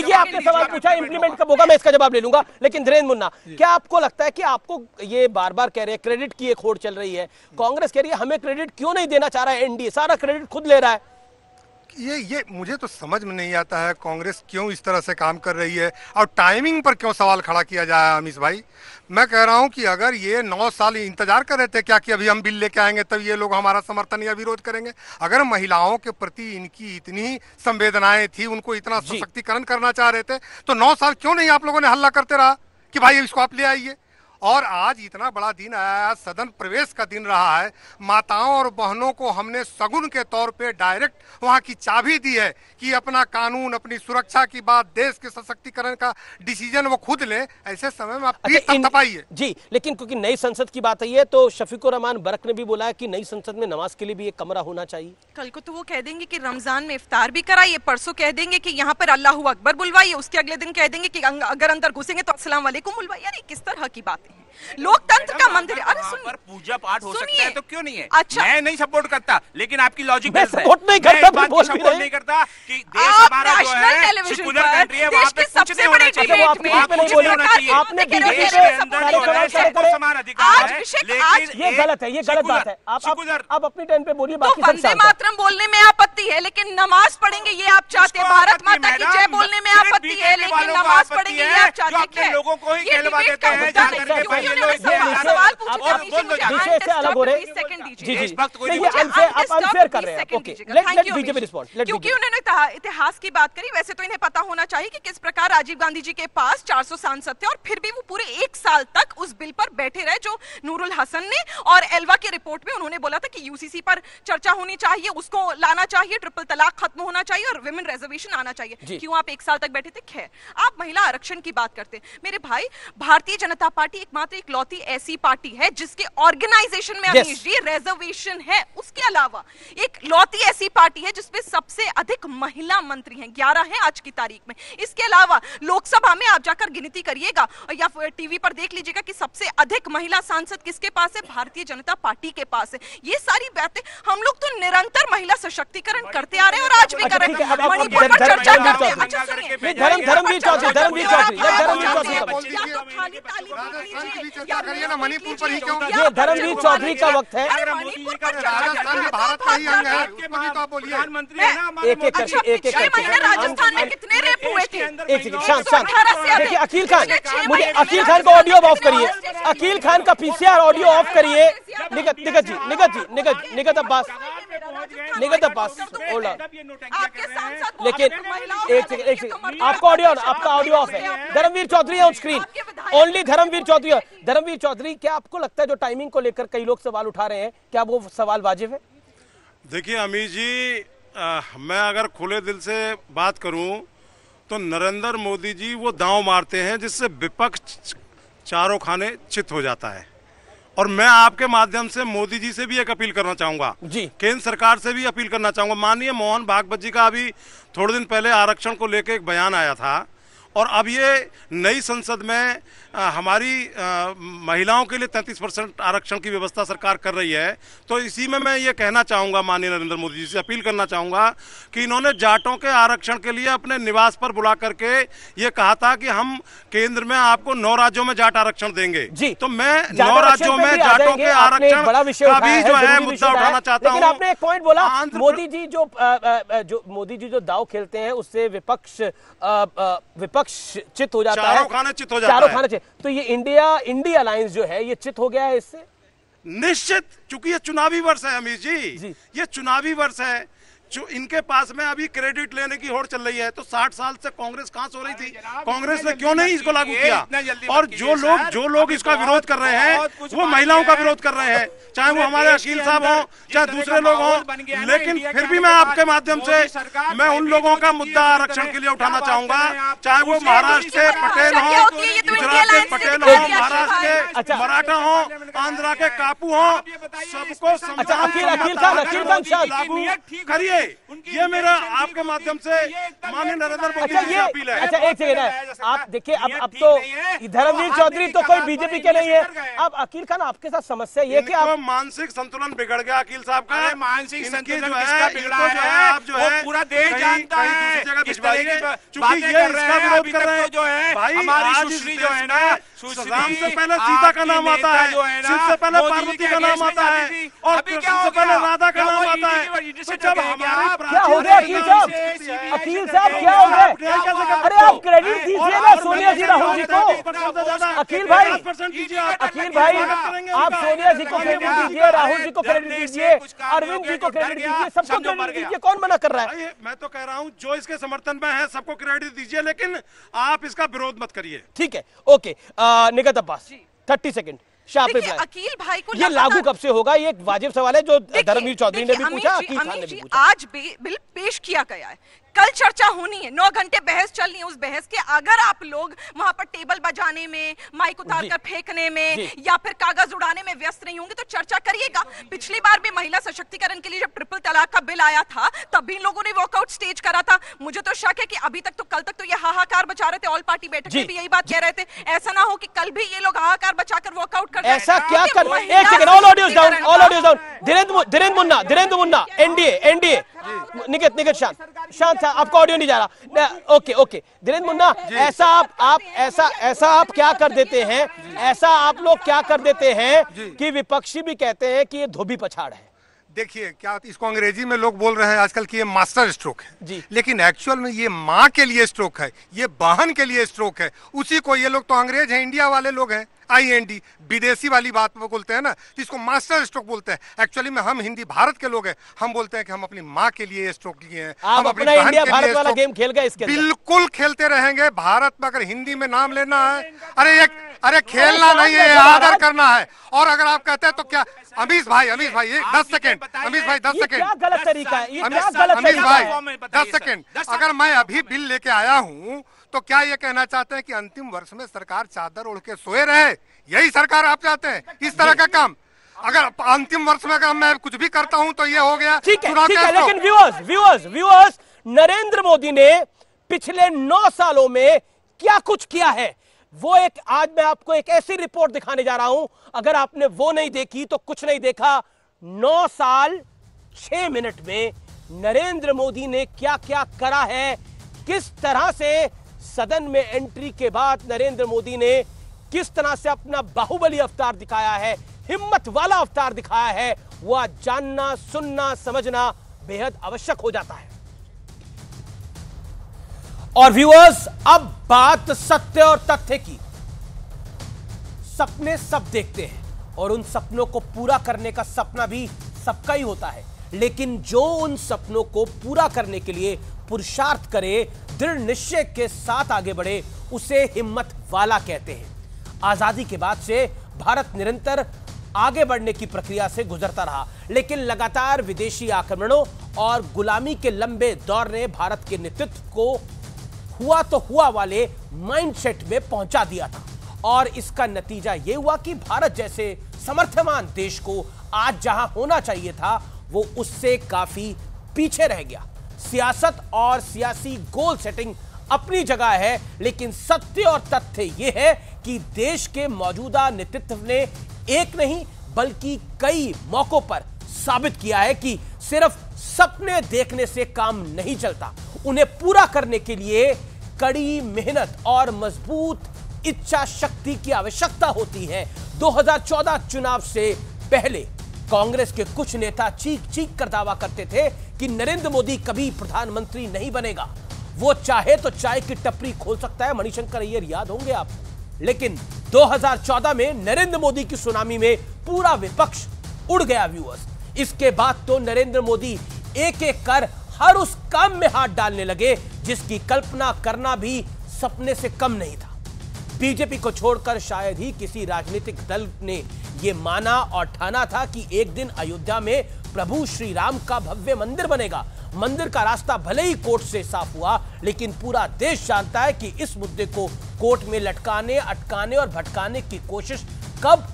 Speaker 1: ये आपने सवाल पूछा इम्प्लीमेंट कब होगा, मैं इसका जवाब ले लूंगा। लेकिन धीरेन्द्र मुन्ना, क्या आपको लगता है कि आपको ये बार बार कह रहे हैं क्रेडिट की एक होड़ चल रही है, कांग्रेस कह रही है हमें क्रेडिट क्यों नहीं देना चाह रहा है एनडीए, सारा क्रेडिट खुद ले रहा है?
Speaker 19: ये मुझे तो समझ में नहीं आता है कांग्रेस क्यों इस तरह से काम कर रही है और टाइमिंग पर क्यों सवाल खड़ा किया जाए। अमीश भाई, मैं कह रहा हूं कि अगर ये 9 साल इंतजार कर रहे थे क्या कि अभी हम बिल लेके आएंगे तब ये लोग हमारा समर्थन या विरोध करेंगे? अगर महिलाओं के प्रति इनकी इतनी संवेदनाएं थी, उनको इतना सशक्तिकरण करना चाह रहे थे, तो 9 साल क्यों नहीं आप लोगों ने हल्ला करते रहा कि भाई इसको आप ले आइए? और आज इतना बड़ा दिन आया, सदन प्रवेश का दिन रहा है, माताओं और बहनों को हमने सगुन के तौर पे डायरेक्ट वहां की चाबी दी है कि अपना कानून, अपनी सुरक्षा की बात, देश के सशक्तिकरण का डिसीजन वो खुद ले। ऐसे समय में आप पीठ थपथपाइए
Speaker 1: जी। लेकिन क्योंकि नई संसद की बात आई है तो शफीकुर रहमान बरक ने भी बोला है कि नई संसद में नमाज के लिए भी एक कमरा होना चाहिए।
Speaker 18: कल को तो वो कह देंगे कि रमजान में इफ्तार भी कराइए, परसों कह देंगे कि यहाँ पर अल्लाहू अकबर बुलवाइए, उसके अगले दिन कह देंगे कि अगर अंदर घुसेंगे तो अस्सलाम वालेकुम बुलवाइए। यार किस तरह की बातें हैं? लोकतंत्र का मंदिर है। अरे सुनिए,
Speaker 10: पूजा पाठ हो सकता है तो क्यों नहीं है?
Speaker 18: अच्छा,
Speaker 10: मैं नहीं सपोर्ट करता, लेकिन आपकी लॉजिक गलत है।
Speaker 1: सपोर्ट नहीं करता
Speaker 10: कि देश हमारा जो है सेकुलर कंट्री है, वहाँ पे कुछ नहीं होना चाहिए, वहाँ कुछ नहीं होना चाहिए।
Speaker 1: आपने
Speaker 10: देश के अंदर जो है सबको समान अधिकार है, लेकिन
Speaker 1: ये गलत है, ये गलत बात है। आप अपनी टाइम पे बोलिए।
Speaker 18: तो वंदे मातरम बोलने में आपत्ति है लेकिन नमाज पढ़ेंगे ये आप चाहते हैं, भारत माता की जय बोलने में आपत्ति है लेकिन नमाज पढ़ेंगे ये आप चाहते हैं।
Speaker 10: लोगों को ही कहलवा देते हैं,
Speaker 18: सवाल
Speaker 1: विषय से अलग हो रहे हैं। जी जी, आप अनफेयर कर रहे हैं। Okay, let BJP respond.
Speaker 18: क्योंकि उन्होंने कहा इतिहास की बात करी, वैसे तो इन्हें पता होना चाहिए कि किस प्रकार राजीव गांधी जी के पास 400 सांसद थे और फिर भी वो पूरे 1 साल तक उस बिल पर बैठे रहे जो नूरुल हसन ने, और एल्वा की रिपोर्ट में उन्होंने बोला था कि यूसीसी पर चर्चा होनी चाहिए, उसको लाना चाहिए, ट्रिपल तलाक खत्म होना चाहिए और विमेन रिजर्वेशन आना चाहिए। क्यों आप 1 साल तक बैठे थे? खैर, आप महिला आरक्षण की बात करते हैं। मेरे भाई, भारतीय जनता पार्टी एकमात्र इकलौती ऐसी पार्टी है जिसके ऑर्गेनाइजेशन में अमीश जी रिजर्वेशन है। उसके अलावा एक लौती ऐसी पार्टी है जिसमें सबसे अधिक महिला मंत्री हैं, 11 हैं आज की तारीख में। इसके अलावा लोकसभा में आप जाकर गिनती करिएगा या टीवी पर देख लीजिएगा कि सबसे अधिक महिला सांसद किसके पास है? भारतीय जनता पार्टी के पास है। ये सारी बातें हम लोग तो निरंतर महिला सशक्तिकरण करते आ रहे हैं और आज भी कर रहे हैं। मणिपुर पर चर्चा करते हैं। अच्छा सुनिए,
Speaker 1: धर्मवीर चौधरी
Speaker 19: मणिपुर पर ही क्यों?
Speaker 1: ये धर्मवीर चौधरी का वक्त है।
Speaker 19: राजस्थान भारत का ही अंग है, तो आप बोलिए।
Speaker 1: एक एक करके
Speaker 18: राजस्थान में कितने रेप हुए थे?
Speaker 1: एक सेकंड, शांत। देखिए अकील खान, मुझे अकील खान का ऑडियो ऑफ करिए। अकील खान का पीसीआर ऑडियो ऑफ करिए। निगत अब्बास होल्ड ऑन। लेकिन एक सेकंड, आपका ऑडियो ऑफ है। धर्मवीर चौधरी है on screen, only Dharmveer Chaudhary. Dharmveer Chaudhary, क्या आपको लगता है जो टाइमिंग को लेकर कई लोग सवाल उठा रहे हैं, क्या वो सवाल वाजिब है?
Speaker 17: देखिए अमीश जी, मैं अगर खुले दिल से बात करूं तो नरेंद्र मोदी जी वो दांव मारते हैं जिससे विपक्ष चारों खाने चित हो जाता है। और मैं आपके माध्यम से मोदी जी से भी एक अपील करना चाहूंगा, केंद्र सरकार से भी अपील करना चाहूंगा। माननीय मोहन भागवत जी का अभी थोड़े दिन पहले आरक्षण को लेकर एक बयान आया था, और अब ये नई संसद में हमारी महिलाओं के लिए 33% आरक्षण की व्यवस्था सरकार कर रही है। तो इसी में मैं ये कहना चाहूँगा, माननीय नरेंद्र मोदी जी से अपील करना चाहूँगा कि इन्होंने जाटों के आरक्षण के लिए अपने निवास पर बुला करके ये कहा था कि हम केंद्र में आपको 9 राज्यों में जाट आरक्षण देंगे। तो मैं 9 राज्यों में जाटों के आरक्षण का भी जो है मुद्दा उठाना चाहता हूँ।
Speaker 1: आपने एक पॉइंट बोला, मोदी जी जो दाव खेलते हैं उससे विपक्ष चित हो जाता है,
Speaker 17: चारों खाने चित हो जाता है।
Speaker 1: तो ये इंडिया अलायंस जो है ये चित हो गया है इससे?
Speaker 17: निश्चित, चूंकि ये चुनावी वर्ष है अमीश जी, ये चुनावी वर्ष है। जो इनके पास में अभी क्रेडिट लेने की होड़ चल रही है, तो 60 साल से कांग्रेस कहां सो रही थी? कांग्रेस ने क्यों नहीं इसको लागू किया? और जो लोग इसका विरोध कर रहे हैं वो महिलाओं का विरोध कर रहे हैं, चाहे वो हमारे अकील साहब हों चाहे दूसरे लोग हों। लेकिन फिर भी मैं आपके माध्यम से मैं उन लोगों का मुद्दा आरक्षण के लिए उठाना चाहूंगा, चाहे वो महाराष्ट्र के पटेल हों, गुजरात के पटेल हों, महाराष्ट्र के मराठा हों, आंध्रा के कापू हों, सबको लागू करिए। ये मेरा आपके माध्यम से माननीय नरेंद्र मोदी जी से अपील है।
Speaker 1: अच्छा एक सेकंड, आप देखिए अब तो धर्मवीर चौधरी तो कोई बीजेपी के नहीं है। अब अकील खान, आपके साथ समस्या ये कि आप
Speaker 17: मानसिक संतुलन बिगड़ गया अकील साहब का।
Speaker 10: मानसिक संतुलन किसका बिगड़ा है?
Speaker 17: आप जो है
Speaker 10: पूरा देश जानता है
Speaker 17: किस तरह की चूंकि ये इसका विरोध कर रहे हैं।
Speaker 10: जो है
Speaker 17: भाई
Speaker 10: हमारी
Speaker 17: आज
Speaker 10: सुश्री जो है ना,
Speaker 17: राम से पहले सीता का नाम आता है, शिव से पहले पार्वती का नाम आता है, और कृष्ण से पहले राधा का नाम आता है। तो जब
Speaker 1: क्या हो गया अकील साहब? अकील साहब क्या हो गया? अरे आप क्रेडिट दीजिए ना सोनिया जी, राहुल जी को। अकील भाई आप सोनिया जी को क्रेडिट दीजिए, राहुल जी को क्रेडिट दीजिए, अरविंद जी को क्रेडिट दीजिए, सबको क्रेडिट दीजिए। कौन मना कर रहा है?
Speaker 17: मैं तो कह रहा हूँ जो इसके समर्थन में है सबको क्रेडिट दीजिए, लेकिन आप इसका विरोध मत करिए।
Speaker 1: ठीक है, ओके। निगत अब्बास 30 सेकंड।
Speaker 18: अकील भाई को
Speaker 1: ये लागू कब से होगा? ये एक वाजिब सवाल है जो धर्मवीर चौधरी ने भी पूछा, अकील खान ने भी पूछा।
Speaker 18: आज बिल पेश किया गया है, कल चर्चा होनी है, 9 घंटे बहस चलनी है। उस बहस के अगर आप लोग वहां पर टेबल बजाने में, माइक उतार कर फेंकने में या फिर कागज उड़ाने में व्यस्त नहीं होंगे तो चर्चा करिएगा। पिछली बार भी महिला सशक्तिकरण के लिए जब ट्रिपल तलाक का बिल आया था तब भी लोगों ने वॉकआउट स्टेज करा था। मुझे तो शक है कि अभी तक तो कल तक तो ये हाहाकार बचा रहे थे, ऑल पार्टी बैठक में भी यही बात कह रहे थे। ऐसा ना हो कि कल भी ये लोग हाहाकार बचाकर वॉकआउट कर।
Speaker 1: ऐसा क्या कर? एक second, all audios down, all audios down. Dhirendra Munna NDA निगत शांत, आपका ऑडियो नहीं जा रहा। ओके धीरेन्द्र मुन्ना, ऐसा आप क्या कर देते हैं, ऐसा आप लोग क्या कर देते हैं कि विपक्षी भी कहते हैं कि ये धोबी पछाड़ है।
Speaker 19: देखिए क्या इसको अंग्रेजी में लोग बोल रहे हैं आजकल कि ये मास्टर स्ट्रोक है, लेकिन एक्चुअल में ये माँ के लिए स्ट्रोक है, ये बहन के लिए स्ट्रोक है। उसी को ये लोग तो अंग्रेज हैं, इंडिया वाले लोग हैं। IND, विदेशी वाली बात वो बोलते हैं ना, जिसको मास्टर स्ट्रोक बोलते हैं। एक्चुअली में हम हिंदी भारत के लोग हैं, हम बोलते हैं कि हम अपनी माँ के लिए ये स्ट्रोक लिए हैं, हम अपनी बहन के लिए
Speaker 1: वाला गेम खेल गए इसके
Speaker 19: बिल्कुल खेलते रहेंगे। भारत में अगर हिंदी में नाम लेना है, अरे खेलना नहीं है, आदर करना है। और अगर आप कहते हैं तो क्या अमीश भाई 10 सेकंड, अमीश भाई 10 सेकंड,
Speaker 1: क्या गलत तरीका है?
Speaker 19: अमीश भाई 10 सेकंड, अगर मैं अभी बिल लेके आया हूँ तो क्या ये कहना चाहते हैं कि अंतिम वर्ष में सरकार चादर ओढ़ के सोए रहे? यही सरकार आप चाहते हैं? इस तरह का काम अगर अंतिम वर्ष में अगर मैं कुछ भी करता हूं तो ये हो गया।
Speaker 1: ठीक है, लेकिन व्यूअर्स, नरेंद्र मोदी ने पिछले 9 सालों में क्या कुछ किया है, वो आज मैं आपको एक ऐसी रिपोर्ट दिखाने जा रहा हूं, अगर आपने वो नहीं देखी तो कुछ नहीं देखा। 9 साल 6 मिनट में नरेंद्र मोदी ने क्या क्या करा है, किस तरह से सदन में एंट्री के बाद नरेंद्र मोदी ने किस तरह से अपना बाहुबली अवतार दिखाया है, हिम्मत वाला अवतार दिखाया है, वह जानना, सुनना, समझना बेहद आवश्यक हो जाता है। और व्यूअर्स, अब बात सत्य और तथ्य की। सपने सब देखते हैं और उन सपनों को पूरा करने का सपना भी सबका ही होता है, लेकिन जो उन सपनों को पूरा करने के लिए पुरुषार्थ करे, दृढ़ निश्चय के साथ आगे बढ़े, उसे हिम्मत वाला कहते हैं। आजादी के बाद से भारत निरंतर आगे बढ़ने की प्रक्रिया से गुजरता रहा, लेकिन लगातार विदेशी आक्रमणों और गुलामी के लंबे दौर ने भारत के नेतृत्व को हुआ तो हुआ वाले माइंडसेट में पहुंचा दिया था। और इसका नतीजा यह हुआ कि भारत जैसे समर्थमान देश को आज जहां होना चाहिए था, वो उससे काफी पीछे रह गया। सियासत और सियासी गोल सेटिंग अपनी जगह है, लेकिन सत्य और तथ्य यह है कि देश के मौजूदा नेतृत्व ने एक नहीं बल्कि कई मौकों पर साबित किया है कि सिर्फ सपने देखने से काम नहीं चलता, उन्हें पूरा करने के लिए कड़ी मेहनत और मजबूत इच्छा शक्ति की आवश्यकता होती है। 2014 चुनाव से पहले कांग्रेस के कुछ नेता चीख कर दावा करते थे कि नरेंद्र मोदी कभी प्रधानमंत्री नहीं बनेगा, वो चाहे तो चाय की टपरी खोल सकता है। मणिशंकर अय्यर याद होंगे आपको। लेकिन 2014 में नरेंद्र मोदी की सुनामी में पूरा विपक्ष उड़ गया व्यूअर्स। इसके बाद तो नरेंद्र मोदी एक एक कर हर उस काम में हाथ डालने लगे जिसकी कल्पना करना भी सपने से कम नहीं था। बीजेपी को छोड़कर शायद ही किसी राजनीतिक दल ने यह माना और ठाना था कि एक दिन अयोध्या में प्रभु श्री राम का भव्य मंदिर बनेगा। मंदिर का रास्ता भले ही कोर्ट से साफ हुआ, लेकिन पूरा देश जानता है कि इस मुद्दे को कोर्ट में लटकाने, अटकाने और भटकाने की कोशिश कब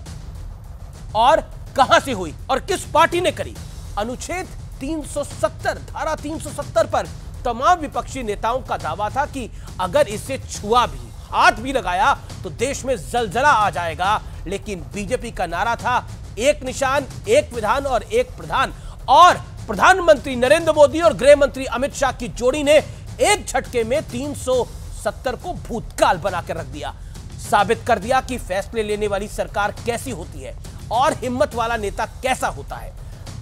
Speaker 1: और कहां से हुई और किस पार्टी ने करी। अनुच्छेद 370, धारा 370 पर तमाम विपक्षी नेताओं का दावा था कि अगर इसे छुआ भी, हाथ भी लगाया तो देश में जलजला आ जाएगा। लेकिन बीजेपी का नारा था एक निशान, एक विधान और एक प्रधान। और प्रधानमंत्री नरेंद्र मोदी और गृह मंत्री अमित शाह की जोड़ी ने एक झटके में 370 को भूतकाल बनाकर रख दिया, साबित कर दिया कि फैसले लेने वाली सरकार कैसी होती है और हिम्मत वाला नेता कैसा होता है।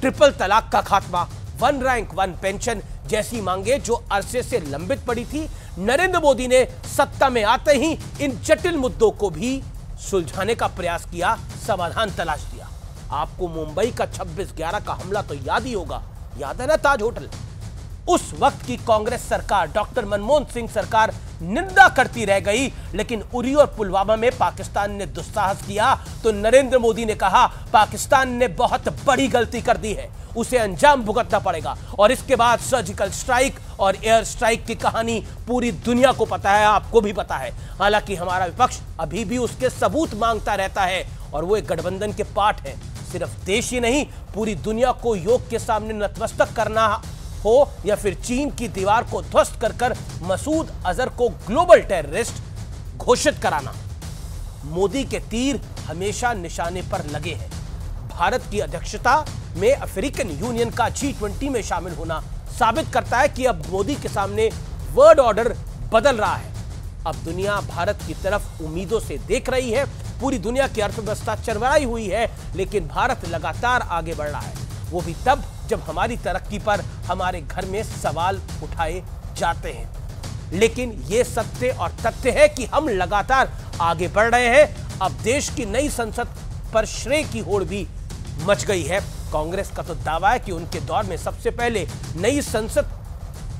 Speaker 1: ट्रिपल तलाक का खात्मा, 1 रैंक 1 पेंशन जैसी मांगे जो अरसे से लंबित पड़ी थी, नरेंद्र मोदी ने सत्ता में आते ही इन जटिल मुद्दों को भी सुलझाने का प्रयास किया, समाधान तलाश दिया। आपको मुंबई का 26/11 का हमला तो याद ही होगा, याद है ना, ताज होटल। उस वक्त की कांग्रेस सरकार, डॉक्टर मनमोहन सिंह सरकार निंदा करती रह गई, लेकिन उरी और पुलवामा में पाकिस्तान ने दुस्साहस किया तो नरेंद्र मोदी ने कहा पाकिस्तान ने बहुत बड़ी गलती कर दी है, उसे अंजाम भुगतना पड़ेगा। और इसके बाद सर्जिकल स्ट्राइक और एयर स्ट्राइक की कहानी पूरी दुनिया को पता है, आपको भी पता है। हालांकि हमारा विपक्ष अभी भी उसके सबूत मांगता रहता है और वो एक गठबंधन के पार्ट है। सिर्फ देश ही नहीं, पूरी दुनिया को योग के सामने नतमस्तक करना हो या फिर चीन की दीवार को ध्वस्त कर मसूद अजहर को ग्लोबल टेररिस्ट घोषित कराना, मोदी के तीर हमेशा निशाने पर लगे हैं। भारत की अध्यक्षता में अफ्रीकन यूनियन का G20 में शामिल होना साबित करता है कि अब मोदी के सामने वर्ल्ड ऑर्डर बदल रहा है। अब दुनिया भारत की तरफ उम्मीदों से देख रही है। पूरी दुनिया की अर्थव्यवस्था चरमराई हुई है, लेकिन भारत लगातार आगे बढ़ रहा है, वो भी तब जब हमारी तरक्की पर हमारे घर में सवाल उठाए जाते हैं। लेकिन यह सत्य और तथ्य है कि हम लगातार आगे बढ़ रहे हैं। अब देश की नई संसद पर श्रेय की होड़ भी मच गई है। कांग्रेस का तो दावा है कि उनके दौर में सबसे पहले नई संसद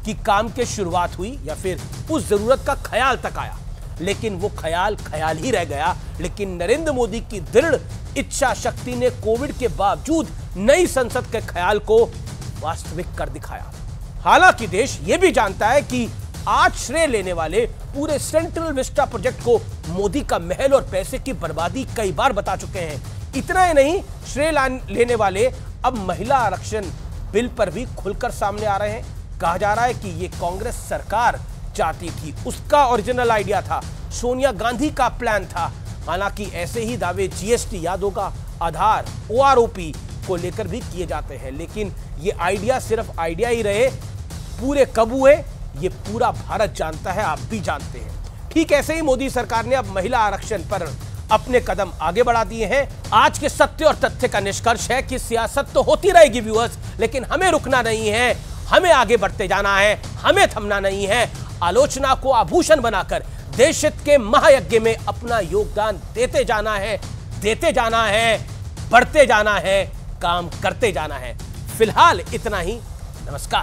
Speaker 1: की काम की शुरुआत हुई या फिर उस जरूरत का ख्याल तक आया, लेकिन वो ख्याल ही रह गया। लेकिन नरेंद्र मोदी की दृढ़ इच्छा शक्ति ने कोविड के बावजूद नई संसद के ख्याल को वास्तविक कर दिखाया। हालांकि देश ये भी जानता है कि आज श्रेय लेने वाले पूरे सेंट्रल विस्टा प्रोजेक्ट को मोदी का महल और पैसे की बर्बादी कई बार बता चुके हैं। इतना ही नहीं, श्रेय लेने वाले अब महिला आरक्षण बिल पर भी खुलकर सामने आ रहे हैं। कहा जा रहा है कि ये कांग्रेस सरकार चाहती थी, उसका ओरिजिनल आइडिया था, सोनिया गांधी का प्लान था। हालांकि ऐसे ही दावे जीएसटी, याद होगा, आधार, ओआरओपी को लेकर भी किए जाते हैं, लेकिन ये आइडिया सिर्फ आइडिया ही रहे, पूरे कब हुए ये पूरा भारत जानता है, आप भी जानते हैं। ठीक ऐसे ही मोदी सरकार ने अब महिला आरक्षण पर अपने कदम आगे बढ़ा दिए हैं। आज के सत्य और तथ्य का निष्कर्ष है कि सियासत तो होती रहेगी व्यूअर्स, लेकिन हमें रुकना नहीं है, हमें आगे बढ़ते जाना है, हमें थमना नहीं है। आलोचना को आभूषण बनाकर देश हित के महायज्ञ में अपना योगदान देते जाना है, बढ़ते जाना है, काम करते जाना है। फिलहाल इतना ही। नमस्कार।